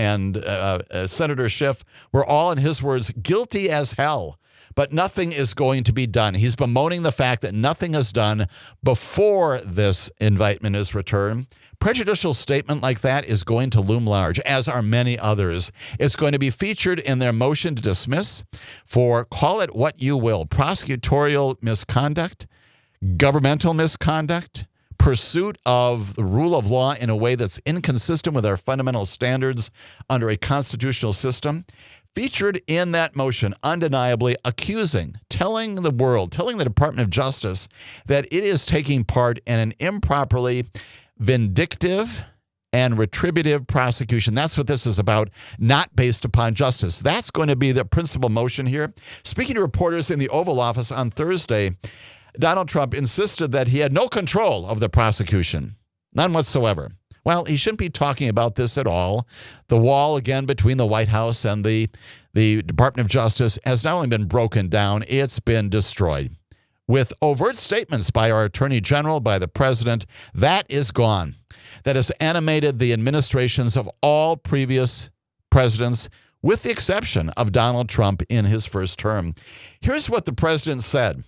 Senator Schiff were all, in his words, guilty as hell. But nothing is going to be done. He's bemoaning the fact that nothing is done before this indictment is returned. Prejudicial statement like that is going to loom large, as are many others. It's going to be featured in their motion to dismiss for, call it what you will, prosecutorial misconduct, governmental misconduct, pursuit of the rule of law in a way that's inconsistent with our fundamental standards under a constitutional system. Featured in that motion, undeniably accusing, telling the world, telling the Department of Justice that it is taking part in an improperly vindictive and retributive prosecution. That's what this is about, not based upon justice. That's going to be the principal motion here. Speaking to reporters in the Oval Office on Thursday, Donald Trump insisted that he had no control of the prosecution, none whatsoever. Well, he shouldn't be talking about this at all. The wall, again, between the White House and the Department of Justice has not only been broken down, it's been destroyed. With overt statements by our Attorney General, by the President, that is gone. That has animated the administrations of all previous presidents, with the exception of Donald Trump in his first term. Here's what the President said.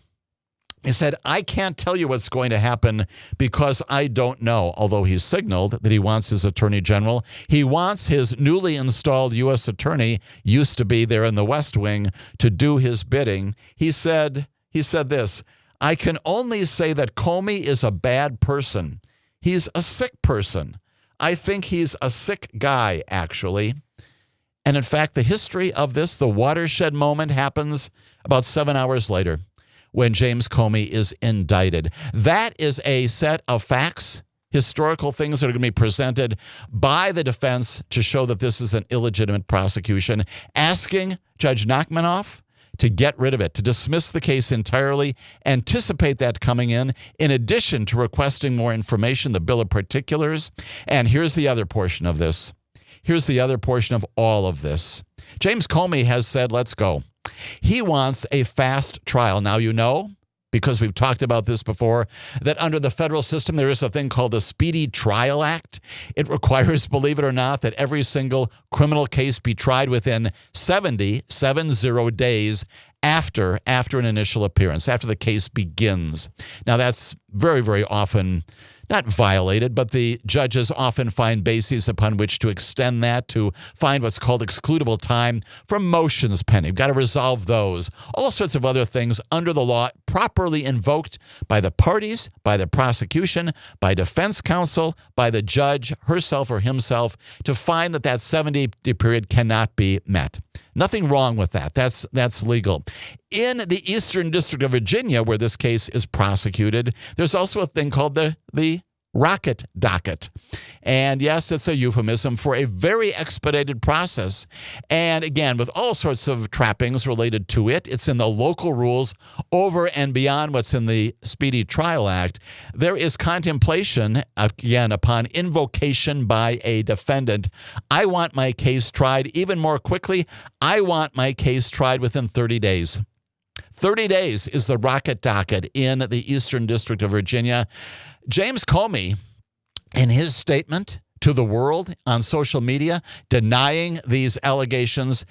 He said, I can't tell you what's going to happen because I don't know, although he signaled that he wants his attorney general. He wants his newly installed U.S. attorney, used to be there in the West Wing, to do his bidding. He said this, I can only say that Comey is a bad person. He's a sick person. I think he's a sick guy, actually. And in fact, the history of this, the watershed moment, happens about 7 hours later, when James Comey is indicted. That is a set of facts, historical things that are going to be presented by the defense to show that this is an illegitimate prosecution, asking Judge Nachmanoff to get rid of it, to dismiss the case entirely, anticipate that coming in addition to requesting more information, the bill of particulars. And here's the other portion of this. Here's the other portion of all of this. James Comey has said, let's go. He wants a fast trial. Now, you know, because we've talked about this before, that under the federal system, there is a thing called the Speedy Trial Act. It requires, believe it or not, that every single criminal case be tried within 70 days after an initial appearance, after the case begins. Now, that's very, very often not violated, but the judges often find bases upon which to extend that, to find what's called excludable time for motions pending. You've got to resolve those. All sorts of other things under the law, properly invoked by the parties, by the prosecution, by defense counsel, by the judge herself or himself, to find that 70-day period cannot be met. Nothing wrong with that. That's legal. In the Eastern District of Virginia, where this case is prosecuted, there's also a thing called the rocket docket. And yes, it's a euphemism for a very expedited process. And again, with all sorts of trappings related to it, it's in the local rules over and beyond what's in the Speedy Trial Act. There is contemplation, again, upon invocation by a defendant. I want my case tried even more quickly. I want my case tried within 30 days. 30 days is the rocket docket in the Eastern District of Virginia. James Comey, in his statement to the world on social media, denying these allegations,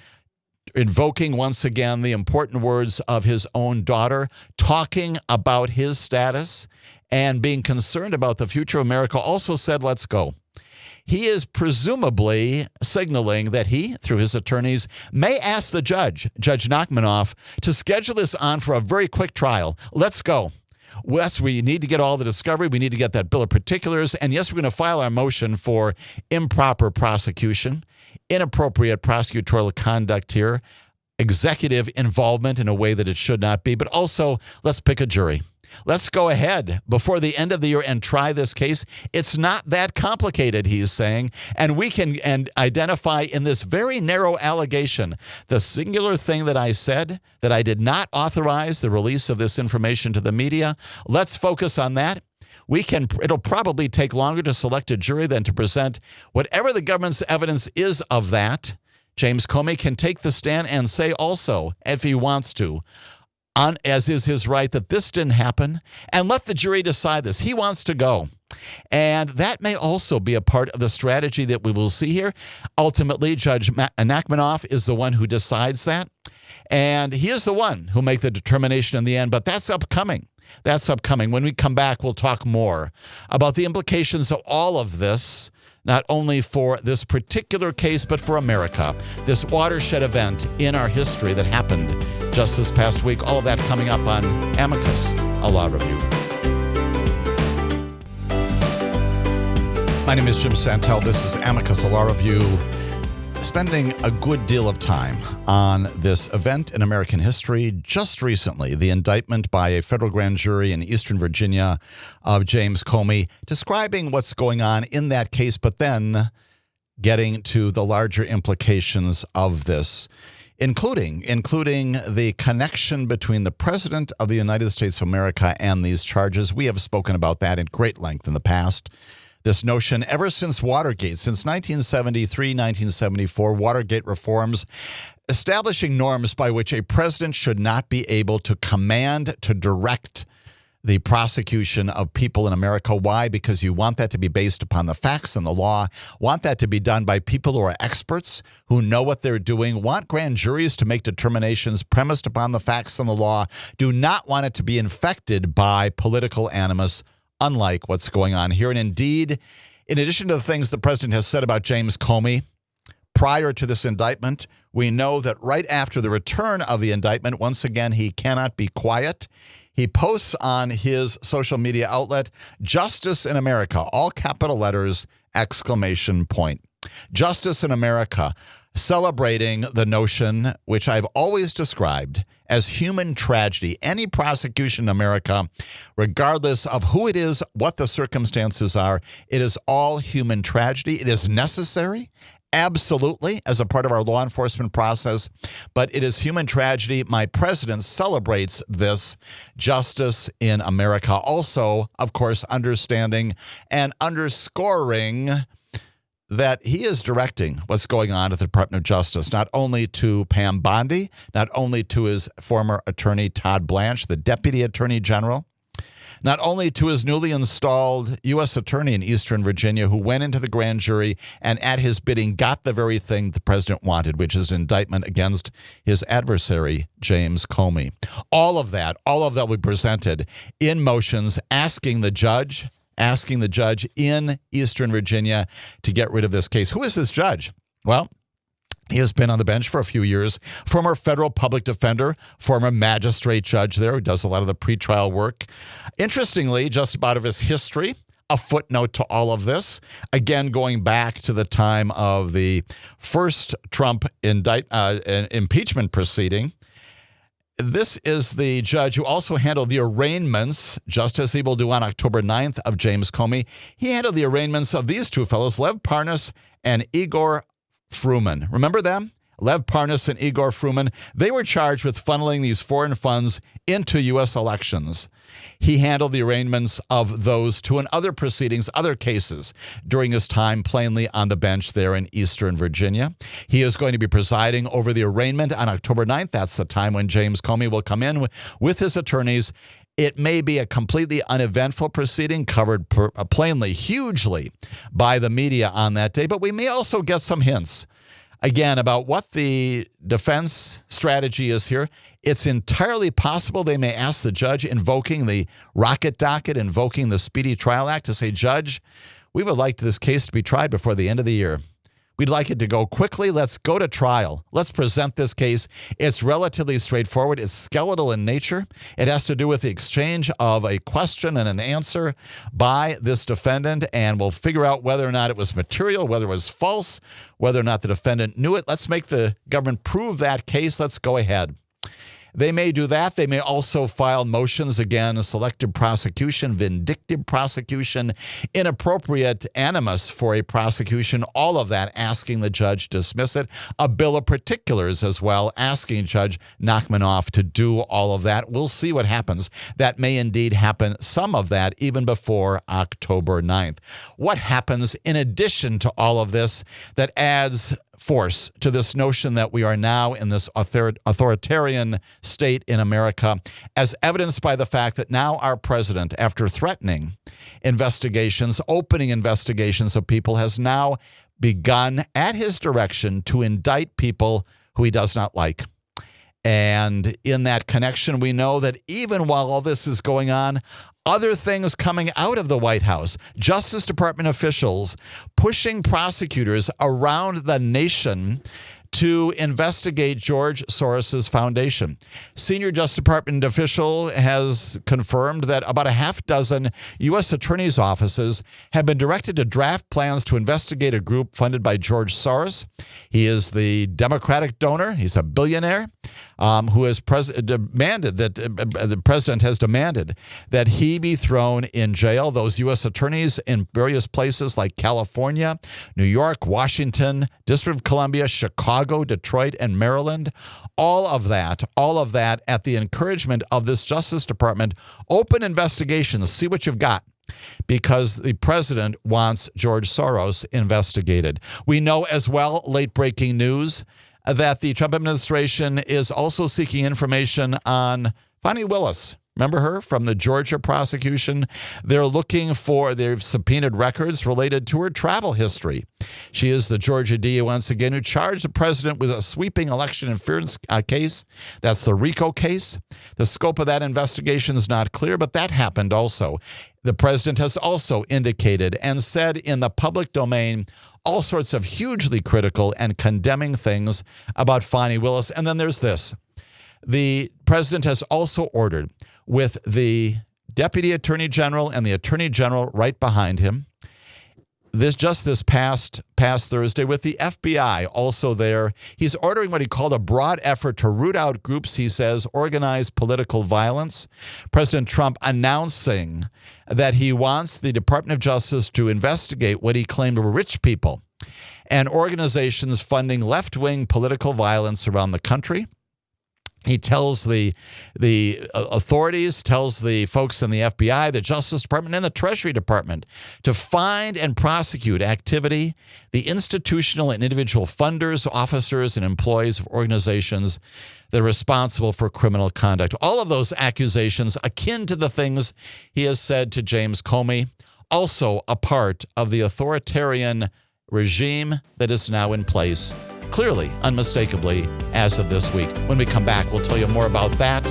invoking once again the important words of his own daughter, talking about his status and being concerned about the future of America, also said, let's go. He is presumably signaling that he, through his attorneys, may ask the Judge Nachmanoff, to schedule this on for a very quick trial. Let's go. Yes, we need to get all the discovery. We need to get that bill of particulars. And yes, we're going to file our motion for improper prosecution, inappropriate prosecutorial conduct here, executive involvement in a way that it should not be. But also, let's pick a jury. Let's go ahead before the end of the year and try this case. It's not that complicated, he is saying, and we can identify in this very narrow allegation the singular thing that I said, that I did not authorize the release of this information to the media. Let's focus on that. It'll probably take longer to select a jury than to present whatever the government's evidence is of that. James Comey can take the stand and say also, if he wants to, as is his right, that this didn't happen, and let the jury decide this. He wants to go. And that may also be a part of the strategy that we will see here. Ultimately, Judge Nachmanoff is the one who decides that, and he is the one who makes the determination in the end, but that's upcoming. That's upcoming. When we come back, we'll talk more about the implications of all of this, not only for this particular case, but for America, this watershed event in our history that happened just this past week. All of that coming up on Amicus, a Law Review. My name is Jim Santel. This is Amicus, a Law Review, spending a good deal of time on this event in American history. Just recently, the indictment by a federal grand jury in Eastern Virginia of James Comey, describing what's going on in that case, but then getting to the larger implications of this, including the connection between the President of the United States of America and these charges. We have spoken about that in great length in the past. This notion, ever since Watergate, since 1973, 1974, Watergate reforms, establishing norms by which a president should not be able to command, to direct the prosecution of people in America. Why? Because you want that to be based upon the facts and the law, want that to be done by people who are experts, who know what they're doing, want grand juries to make determinations premised upon the facts and the law, do not want it to be infected by political animus, unlike what's going on here. And indeed, in addition to the things the president has said about James Comey prior to this indictment, we know that right after the return of the indictment, once again, he cannot be quiet. He posts on his social media outlet, "Justice in America," all capital letters, exclamation point. Justice in America, celebrating the notion, which I've always described as human tragedy. Any prosecution in America, regardless of who it is, what the circumstances are, it is all human tragedy. It is necessary, absolutely, as a part of our law enforcement process, but it is human tragedy. My president celebrates this justice in America. Also, of course, understanding and underscoring that he is directing what's going on at the Department of Justice, not only to Pam Bondi, not only to his former attorney, Todd Blanche, the Deputy Attorney General, not only to his newly installed U.S. Attorney in Eastern Virginia, who went into the grand jury and at his bidding got the very thing the president wanted, which is an indictment against his adversary, James Comey. All of that will be presented in motions asking the judge in Eastern Virginia to get rid of this case. Who is this judge? Well, he has been on the bench for a few years, former federal public defender, former magistrate judge there who does a lot of the pretrial work. Interestingly, just about of his history, a footnote to all of this, again, going back to the time of the first Trump impeachment proceeding. This is the judge who also handled the arraignments, just as he will do on October 9th, of James Comey. He handled the arraignments of these two fellows, Lev Parnas and Igor Fruman. Remember them? Lev Parnas and Igor Fruman. They were charged with funneling these foreign funds into U.S. elections. He handled the arraignments of those two and other proceedings, other cases, during his time plainly on the bench there in Eastern Virginia. He is going to be presiding over the arraignment on October 9th. That's the time when James Comey will come in with his attorneys It may be a completely uneventful proceeding covered plainly, hugely by the media on that day, but we may also get some hints, again, about what the defense strategy is here. It's entirely possible they may ask the judge, invoking the rocket docket, invoking the Speedy Trial Act, to say, Judge, we would like this case to be tried before the end of the year. We'd like it to go quickly. Let's go to trial. Let's present this case. It's relatively straightforward. It's skeletal in nature. It has to do with the exchange of a question and an answer by this defendant, and we'll figure out whether or not it was material, whether it was false, whether or not the defendant knew it. Let's make the government prove that case. Let's go ahead. They may do that. They may also file motions, again, selective prosecution, vindictive prosecution, inappropriate animus for a prosecution, all of that asking the judge to dismiss it. A bill of particulars as well, asking Judge Nachmanoff to do all of that. We'll see what happens. That may indeed happen, some of that, even before October 9th. What happens in addition to all of this that adds force to this notion that we are now in this authoritarian state in America, as evidenced by the fact that now our president, after threatening investigations, opening investigations of people, has now begun at his direction to indict people who he does not like. And in that connection, we know that even while all this is going on, other things coming out of the White House, Justice Department officials pushing prosecutors around the nation to investigate George Soros's foundation. Senior Justice Department official has confirmed that about a half dozen U.S. attorneys' offices have been directed to draft plans to investigate a group funded by George Soros. He is the Democratic donor. He's a billionaire who has demanded that the president has demanded that he be thrown in jail. Those U.S. attorneys in various places like California, New York, Washington, District of Columbia, Chicago, Detroit, and Maryland, all of that at the encouragement of this Justice Department. Open investigations, see what you've got, because the president wants George Soros investigated. We know as well, late breaking news, that the Trump administration is also seeking information on Fani Willis. Remember her from the Georgia prosecution? They've subpoenaed records related to her travel history. She is the Georgia DA, once again, who charged the president with a sweeping election interference case. That's the RICO case. The scope of that investigation is not clear, but that happened also. The president has also indicated and said in the public domain all sorts of hugely critical and condemning things about Fani Willis. And then there's this. The president has also ordered, with the deputy attorney general and the attorney general right behind him, this past Thursday, with the FBI also there, he's ordering what he called a broad effort to root out groups, he says, organized political violence. President Trump announcing that he wants the Department of Justice to investigate what he claimed were rich people and organizations funding left-wing political violence around the country. He tells the authorities, tells the folks in the FBI, the Justice Department, and the Treasury Department to find and prosecute activity, the institutional and individual funders, officers, and employees of organizations that are responsible for criminal conduct. All of those accusations akin to the things he has said to James Comey, also a part of the authoritarian regime that is now in place, clearly, unmistakably, as of this week. When we come back, we'll tell you more about that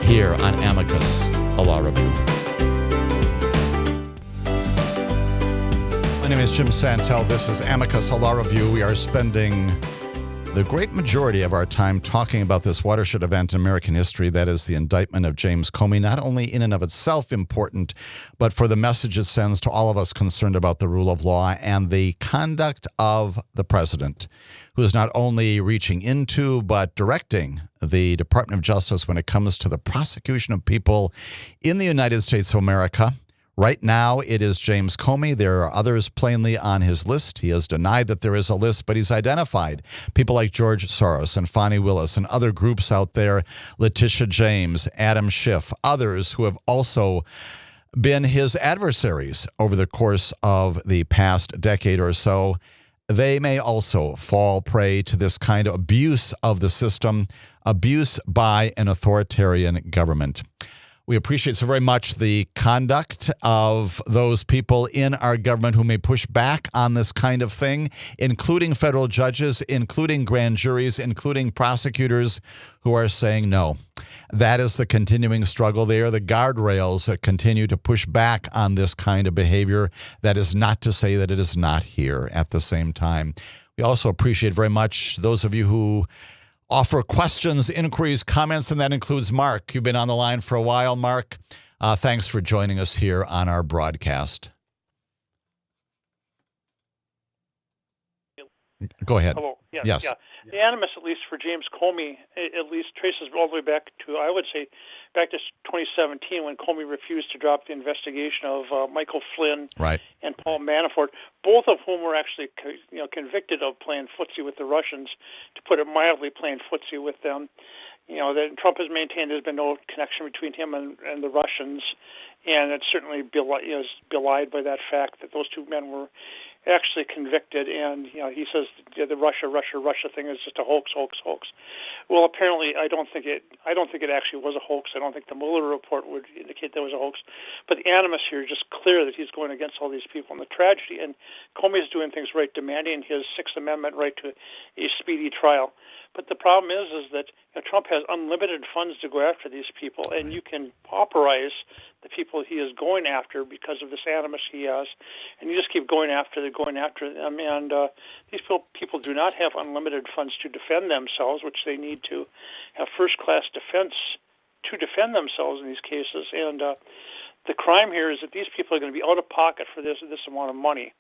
here on Amicus, a law review. My name is Jim Santel. This is Amicus, a law review. We are spending the great majority of our time talking about this watershed event in American history, that is the indictment of James Comey, not only in and of itself important, but for the message it sends to all of us concerned about the rule of law and the conduct of the president, who is not only reaching into but directing the Department of Justice when it comes to the prosecution of people in the United States of America. Right now, it is James Comey. There are others plainly on his list. He has denied that there is a list, but he's identified people like George Soros and Fani Willis and other groups out there, Letitia James, Adam Schiff, others who have also been his adversaries over the course of the past decade or so. They may also fall prey to this kind of abuse of the system, abuse by an authoritarian government. We appreciate so very much the conduct of those people in our government who may push back on this kind of thing, including federal judges, including grand juries, including prosecutors who are saying no. That is the continuing struggle. They are the guardrails that continue to push back on this kind of behavior. That is not to say that it is not here at the same time. We also appreciate very much those of you who offer questions, inquiries, comments, and that includes Mark. You've been on the line for a while, Mark. Thanks for joining us here on our broadcast. Go ahead. Hello. Yes. Yes. Yeah. The animus, at least for James Comey, at least traces all the way back to, I would say, back to 2017 when Comey refused to drop the investigation of Michael Flynn and Paul Manafort, both of whom were actually convicted of playing footsie with the Russians, to put it mildly, playing footsie with them. That Trump has maintained there's been no connection between him and the Russians, and it's certainly belied by that fact that those two men were actually convicted. And he says the Russia thing is just a hoax. Well, apparently, I don't think it actually was a hoax. I don't think the Mueller report would indicate there was a hoax. But the animus here is just clear that he's going against all these people, and the tragedy. And Comey is doing things right, demanding his Sixth Amendment right to a speedy trial. But the problem is that Trump has unlimited funds to go after these people, and you can pauperize the people he is going after because of this animus he has, and you just keep going after them. And these people do not have unlimited funds to defend themselves, which they need to have first-class defense to defend themselves in these cases. And the crime here is that these people are going to be out of pocket for this amount of money.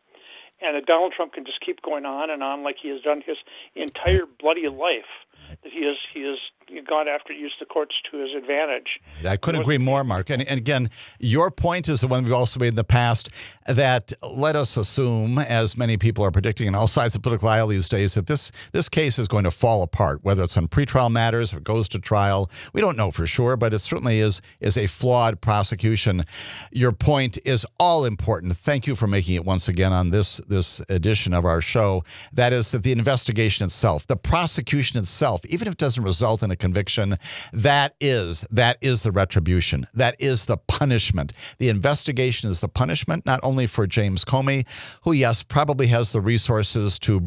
And that Donald Trump can just keep going on and on like he has done his entire bloody life, that he has gone after, used the courts to his advantage. I couldn't agree more, Mark. And again, your point is the one we've also made in the past, that let us assume, as many people are predicting in all sides of the political aisle these days, that this case is going to fall apart, whether it's on pretrial matters, if it goes to trial. We don't know for sure, but it certainly is a flawed prosecution. Your point is all important. Thank you for making it once again on this edition of our show. That is that the investigation itself, the prosecution itself, even if it doesn't result in a conviction, that is the retribution. That is the punishment. The investigation is the punishment, not only for James Comey, who, yes, probably has the resources to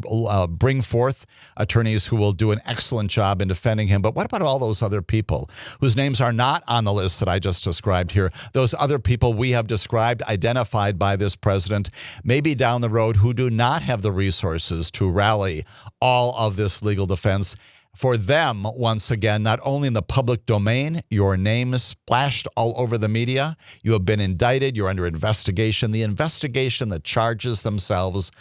bring forth attorneys who will do an excellent job in defending him, but what about all those other people whose names are not on the list that I just described here? Those other people we have described, identified by this president, maybe down the road, who do not have the resources to rally all of this legal defense. For them, once again, not only in the public domain, your name is splashed all over the media. You have been indicted. You're under investigation. The investigation, the charges themselves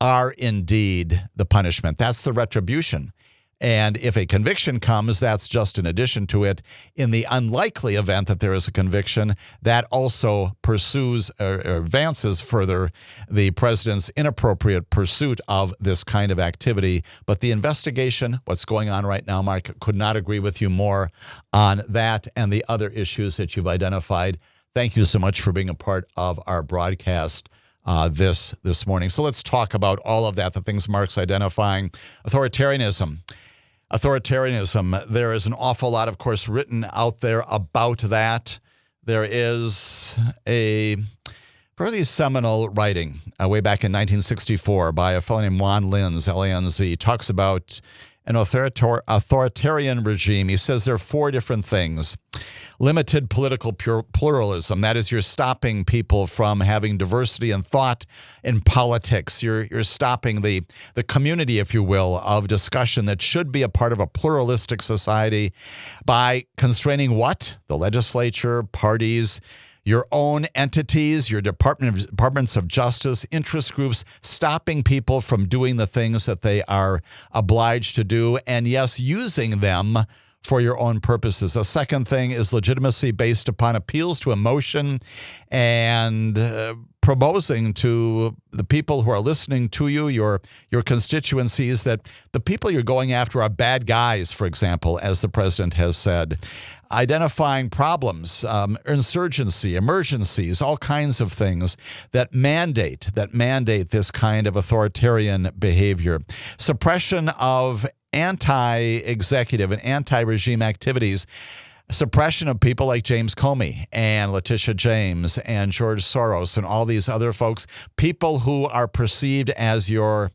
are indeed the punishment. That's the retribution. And if a conviction comes, that's just in addition to it. In the unlikely event that there is a conviction, that also pursues or advances further the president's inappropriate pursuit of this kind of activity. But the investigation, what's going on right now, Mark, could not agree with you more on that and the other issues that you've identified. Thank you so much for being a part of our broadcast this morning. So let's talk about all of that, the things Mark's identifying. Authoritarianism. There is an awful lot, of course, written out there about that. There is a fairly seminal writing way back in 1964 by a fellow named Juan Linz, L-A-N-Z, talks about an authoritarian regime. He says there are four different things. Limited political pluralism. That is, you're stopping people from having diversity in thought in politics. You're stopping the community, if you will, of discussion that should be a part of a pluralistic society by constraining what? The legislature, parties, your own entities, your departments of justice, interest groups, stopping people from doing the things that they are obliged to do, and yes, using them for your own purposes. A second thing is legitimacy based upon appeals to emotion and proposing to the people who are listening to you, your constituencies, that the people you're going after are bad guys, for example, as the president has said. Identifying problems, insurgency, emergencies, all kinds of things that mandate this kind of authoritarian behavior. Suppression of anti-executive and anti-regime activities. suppression of people like James Comey and Letitia James and George Soros and all these other folks, people who are perceived as your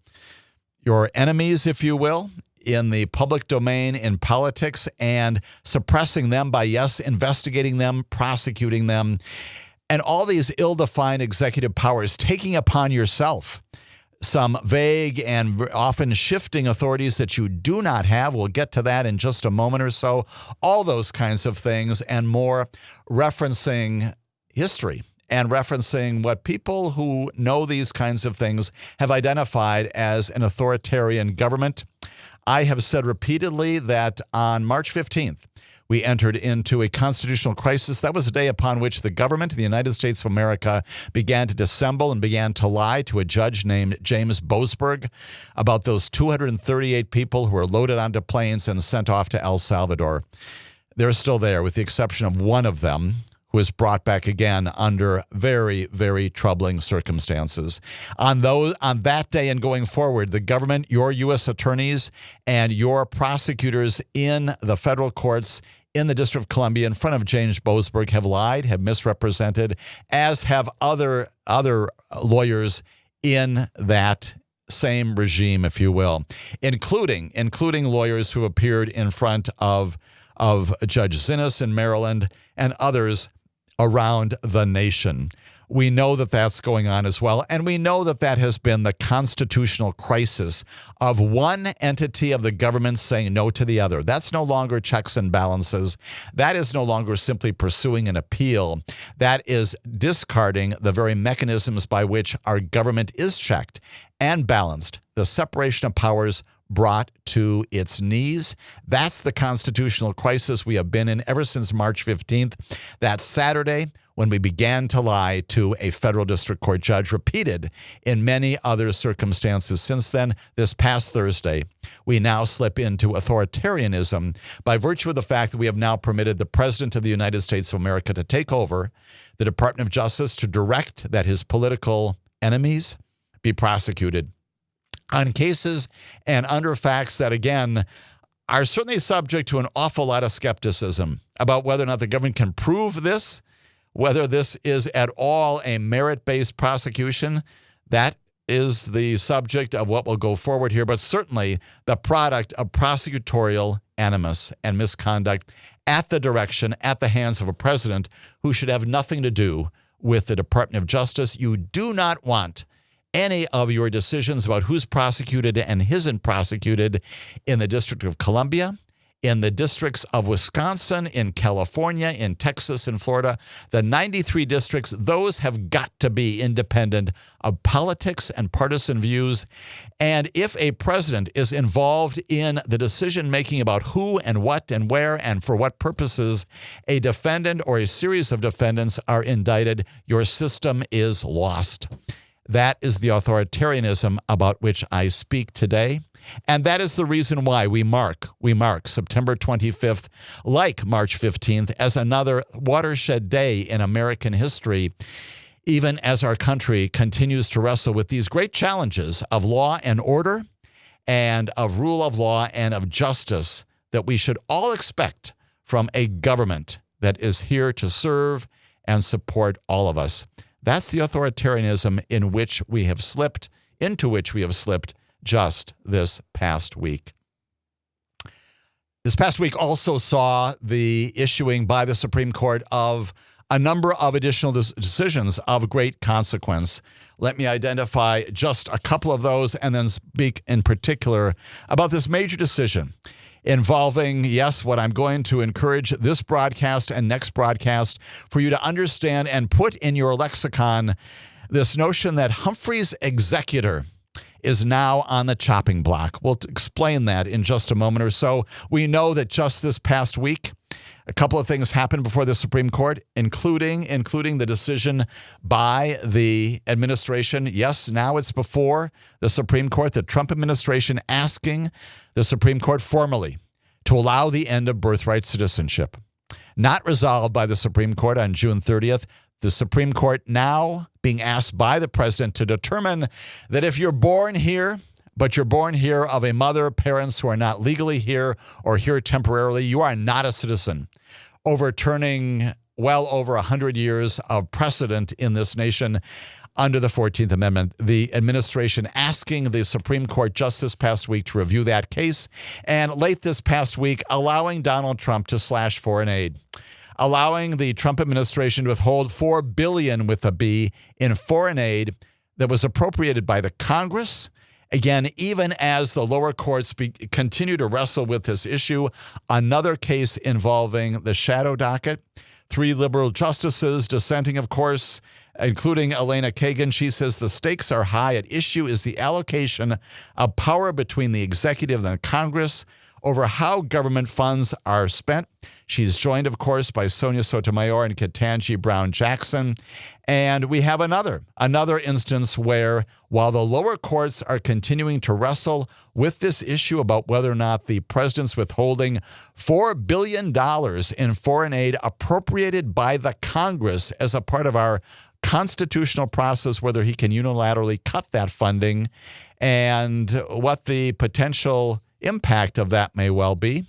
enemies, if you will, in the public domain, in politics, and suppressing them by, yes, investigating them, prosecuting them, and all these ill-defined executive powers, taking upon yourself some vague and often shifting authorities that you do not have. We'll get to that in just a moment or so. All those kinds of things and more, referencing history and referencing what people who know these kinds of things have identified as an authoritarian government. I have said repeatedly that on March 15th, we entered into a constitutional crisis. That was the day upon which the government of the United States of America began to dissemble and began to lie to a judge named James Boasberg about those 238 people who were loaded onto planes and sent off to El Salvador. They're still there, with the exception of one of them, who was brought back again under very, very troubling circumstances. On that day and going forward, the government, your U.S. attorneys, and your prosecutors in the federal courts in the District of Columbia in front of James Boasberg have lied, have misrepresented, as have other lawyers in that same regime, if you will, including lawyers who appeared in front of Judge Zinnes in Maryland and others around the nation. We know that that's going on as well, and we know that that has been the constitutional crisis of one entity of the government saying no to the other. That's no longer checks and balances. That is no longer simply pursuing an appeal. That is discarding the very mechanisms by which our government is checked and balanced. The separation of powers brought to its knees. That's the constitutional crisis we have been in ever since March 15th. That Saturday, when we began to lie to a federal district court judge, repeated in many other circumstances since then. This past Thursday, we now slip into authoritarianism by virtue of the fact that we have now permitted the President of the United States of America to take over the Department of Justice, to direct that his political enemies be prosecuted on cases and under facts that, again, are certainly subject to an awful lot of skepticism about whether or not the government can prove this, whether this is at all a merit-based prosecution. That is the subject of what will go forward here, but certainly the product of prosecutorial animus and misconduct at the direction, at the hands of a president who should have nothing to do with the Department of Justice. You do not want any of your decisions about who's prosecuted and isn't prosecuted in the District of Columbia, in the districts of Wisconsin, in California, in Texas, in Florida, the 93 districts, those have got to be independent of politics and partisan views. And if a president is involved in the decision-making about who and what and where and for what purposes a defendant or a series of defendants are indicted, your system is lost. That is the authoritarianism about which I speak today. And that is the reason why we mark September 25th, like March 15th, as another watershed day in American history, even as our country continues to wrestle with these great challenges of law and order and of rule of law and of justice that we should all expect from a government that is here to serve and support all of us. That's the authoritarianism into which we have slipped just this past week. This past week also saw the issuing by the Supreme Court of a number of additional decisions of great consequence. Let me identify just a couple of those and then speak in particular about this major decision involving, yes, what I'm going to encourage this broadcast and next broadcast for you to understand and put in your lexicon, this notion that Humphrey's executor is now on the chopping block. We'll explain that in just a moment or so. We know that just this past week, a couple of things happened before the Supreme Court, including the decision by the administration. Yes, now it's before the Supreme Court, the Trump administration asking the Supreme Court formally to allow the end of birthright citizenship. Not resolved by the Supreme Court on June 30th. The Supreme Court now being asked by the president to determine that if you're born here, but you're born here of a mother, parents who are not legally here or here temporarily, you are not a citizen. overturning well over 100 years of precedent in this nation under the 14th Amendment. The administration asking the Supreme Court just this past week to review that case, and late this past week allowing Donald Trump to slash foreign aid, allowing the Trump administration to withhold $4 billion with a B in foreign aid that was appropriated by the Congress. Again, even as the lower courts continue to wrestle with this issue, another case involving the shadow docket. 3 liberal justices dissenting, of course, including Elena Kagan. She says the stakes are high. At issue is the allocation of power between the executive and the Congress over how government funds are spent. She's joined, of course, by Sonia Sotomayor and Ketanji Brown Jackson. And we have another instance where, while the lower courts are continuing to wrestle with this issue about whether or not the president's withholding $4 billion in foreign aid appropriated by the Congress as a part of our constitutional process, whether he can unilaterally cut that funding and what the potential impact of that may well be.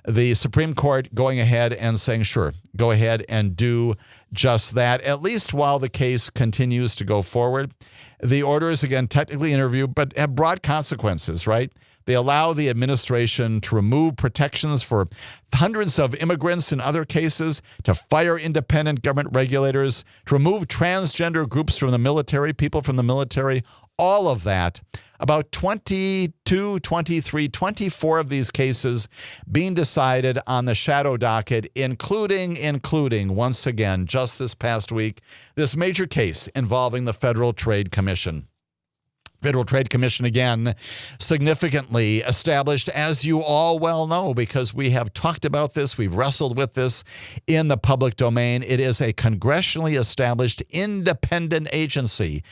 The Supreme Court going ahead and saying, sure, go ahead and do just that, at least while the case continues to go forward. The orders, again, technically interviewed, but have broad consequences, right? They allow the administration to remove protections for hundreds of immigrants in other cases, to fire independent government regulators, to remove transgender groups from the military, people from the military, all of that. About 22, 23, 24 of these cases being decided on the shadow docket, including, once again, just this past week, this major case involving the Federal Trade Commission. Federal Trade Commission, again, significantly established, as you all well know, because we have talked about this, we've wrestled with this in the public domain. It is a congressionally established independent agency.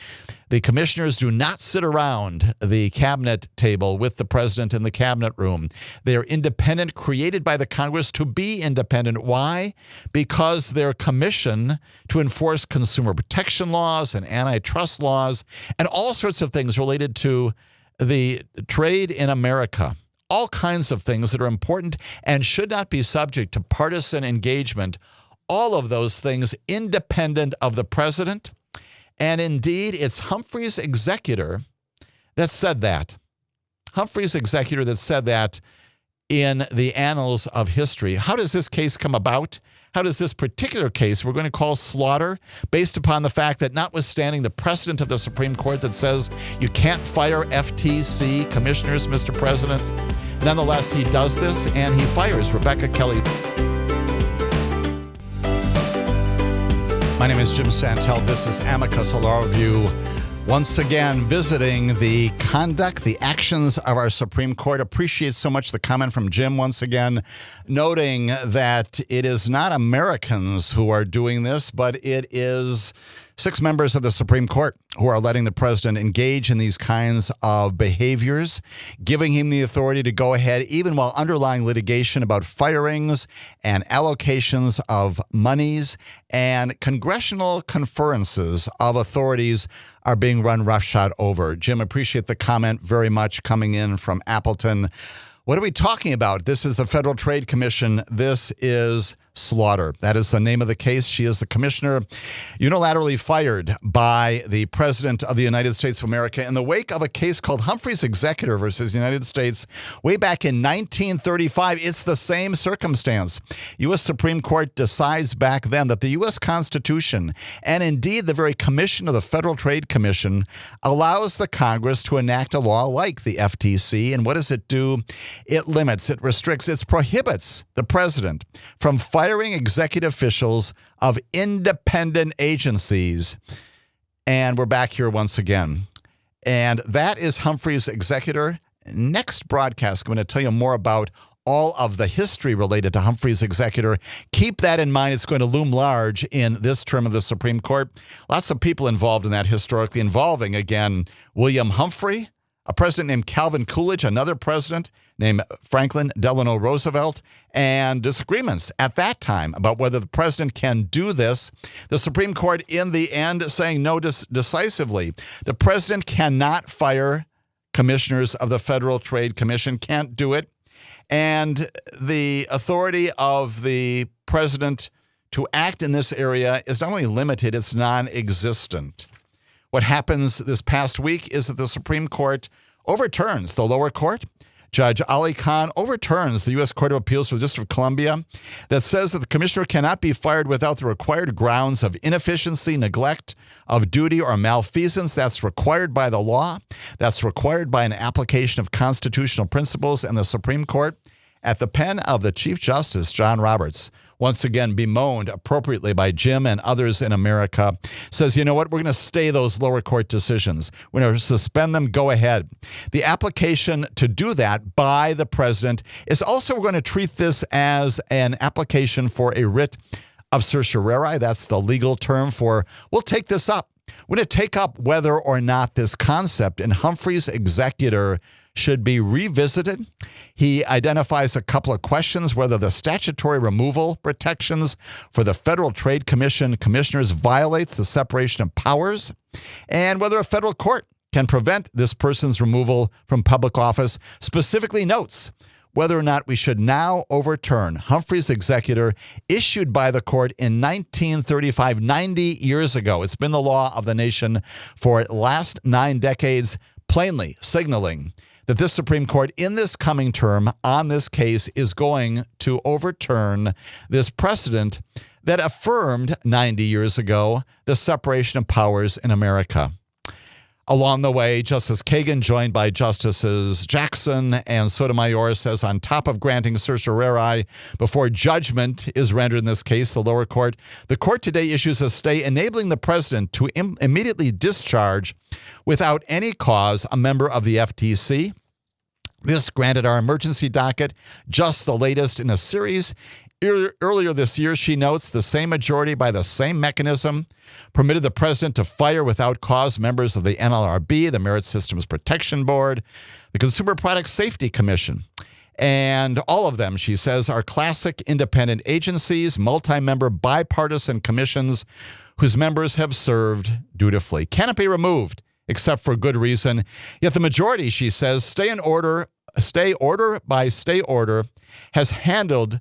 The commissioners do not sit around the cabinet table with the president in the cabinet room. They are independent, created by the Congress to be independent. Why? Because they're commissioned to enforce consumer protection laws and antitrust laws and all sorts of things related to the trade in America. All kinds of things that are important and should not be subject to partisan engagement. All of those things independent of the president. And indeed, it's Humphrey's executor that said that. Humphrey's executor that said that in the annals of history. How does this case come about? How does this particular case, we're going to call slaughter, based upon the fact that notwithstanding the precedent of the Supreme Court that says you can't fire FTC commissioners, Mr. President, nonetheless, he does this and he fires Rebecca Kelly. My name is Jim Santel. This is Amicus, a law review. Once again, visiting the conduct, the actions of our Supreme Court. Appreciate so much the comment from Jim once again, noting that it is not Americans who are doing this, but it is 6 members of the Supreme Court who are letting the president engage in these kinds of behaviors, giving him the authority to go ahead, even while underlying litigation about firings and allocations of monies and congressional conferences of authorities are being run roughshod over. Jim, appreciate the comment very much coming in from Appleton. What are we talking about? This is the Federal Trade Commission. This is slaughter. That is the name of the case. She is the commissioner unilaterally fired by the President of the United States of America in the wake of a case called Humphrey's Executor versus the United States way back in 1935. It's the same circumstance. U.S. Supreme Court decides back then that the U.S. Constitution and indeed the very commission of the Federal Trade Commission allows the Congress to enact a law like the FTC. And what does it do? It limits, it restricts, it prohibits the president from firing executive officials of independent agencies. And we're back here once again. And that is Humphrey's executor. Next broadcast, I'm going to tell you more about all of the history related to Humphrey's executor. Keep that in mind. It's going to loom large in this term of the Supreme Court. Lots of people involved in that historically, involving, again, William Humphrey, a president named Calvin Coolidge, another president named Franklin Delano Roosevelt, and disagreements at that time about whether the president can do this. The Supreme Court, in the end, saying no decisively. The president cannot fire commissioners of the Federal Trade Commission, can't do it. And the authority of the president to act in this area is not only limited, it's non-existent. What happens this past week is that the Supreme Court overturns the lower court. Judge Ali Khan overturns the U.S. Court of Appeals for the District of Columbia that says that the commissioner cannot be fired without the required grounds of inefficiency, neglect of duty, or malfeasance. That's required by the law. That's required by an application of constitutional principles. And the Supreme Court, at the pen of the Chief Justice, John Roberts, once again bemoaned appropriately by Jim and others in America, says, you know what, we're going to stay those lower court decisions. We're going to suspend them. Go ahead. The application to do that by the president is also, we're going to treat this as an application for a writ of certiorari. That's the legal term for, we'll take this up. We're going to take up whether or not this concept in Humphrey's executor should be revisited. He identifies a couple of questions: whether the statutory removal protections for the Federal Trade Commission commissioners violates the separation of powers, and whether a federal court can prevent this person's removal from public office. Specifically notes whether or not we should now overturn Humphrey's executor issued by the court in 1935, 90 years ago. It's been the law of the nation for the last 9 decades, plainly signaling that this Supreme Court in this coming term on this case is going to overturn this precedent that affirmed 90 years ago the separation of powers in America. Along the way, Justice Kagan, joined by Justices Jackson and Sotomayor, says on top of granting certiorari before judgment is rendered in this case, the lower court, the court today issues a stay enabling the president to immediately discharge without any cause a member of the FTC. This granted our emergency docket, just the latest in a series. Earlier this year, she notes, the same majority by the same mechanism permitted the president to fire without cause members of the NLRB, the Merit Systems Protection Board, the Consumer Product Safety Commission. And all of them, she says, are classic independent agencies, multi-member bipartisan commissions whose members have served dutifully. Cannot be removed except for good reason. Yet the majority, she says, stay order by stay order, has handed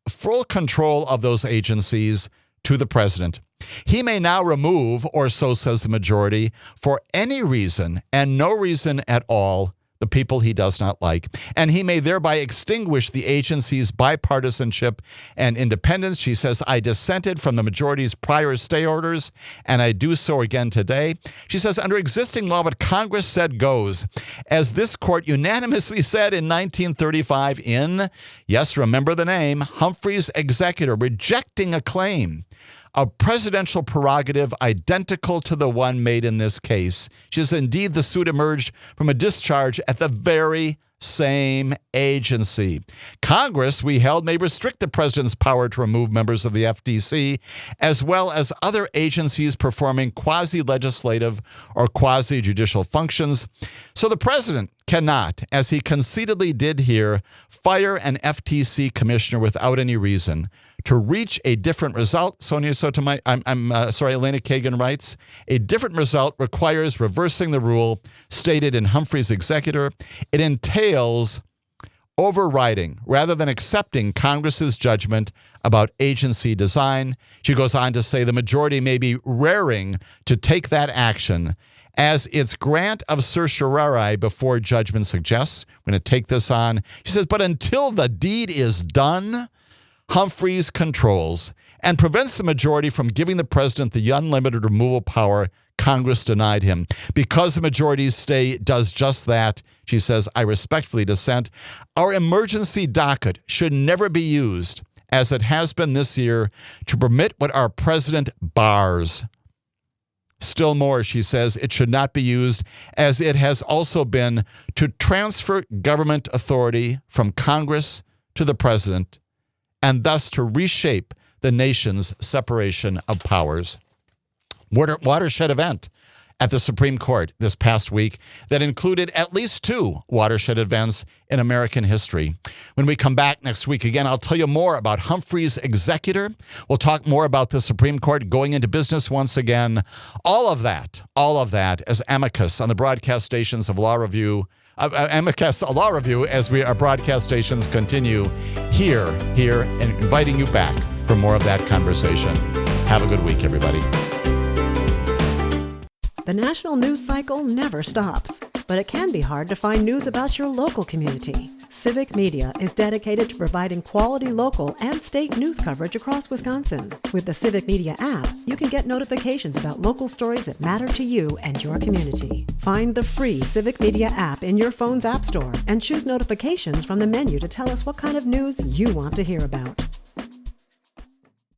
full control of those agencies to the president. He may now remove, or so says the majority, for any reason and no reason at all, the people he does not like. And he may thereby extinguish the agency's bipartisanship and independence. She says, I dissented from the majority's prior stay orders, and I do so again today. She says, under existing law, what Congress said goes. As this court unanimously said in 1935 in, yes, remember the name, Humphrey's executor, rejecting a claim a presidential prerogative identical to the one made in this case. She says, indeed, the suit emerged from a discharge at the very same agency. Congress, we held, may restrict the president's power to remove members of the FTC, as well as other agencies performing quasi-legislative or quasi-judicial functions. So the president cannot, as he conceitedly did here, fire an FTC commissioner without any reason. To reach a different result, Elena Kagan writes, a different result requires reversing the rule stated in Humphrey's executor. It entails overriding rather than accepting Congress's judgment about agency design. She goes on to say the majority may be raring to take that action as its grant of certiorari before judgment suggests. We're going to take this on. She says, but until the deed is done, Humphreys controls and prevents the majority from giving the president the unlimited removal power Congress denied him. Because the majority's stay does just that, she says, I respectfully dissent. Our emergency docket should never be used, as it has been this year, to permit what our president bars. Still more, she says, it should not be used, as it has also been, to transfer government authority from Congress to the president, and thus to reshape the nation's separation of powers. Watershed event at the Supreme Court this past week that included at least 2 watershed events in American history. When we come back next week, again, I'll tell you more about Humphrey's executor. We'll talk more about the Supreme Court going into business once again. All of that as Amicus on the broadcast stations of Law Review. Amicus Law Review as our broadcast stations continue here, and inviting you back for more of that conversation. Have a good week, everybody. The national news cycle never stops, but it can be hard to find news about your local community. Civic Media is dedicated to providing quality local and state news coverage across Wisconsin. With the Civic Media app, you can get notifications about local stories that matter to you and your community. Find the free Civic Media app in your phone's app store and choose notifications from the menu to tell us what kind of news you want to hear about.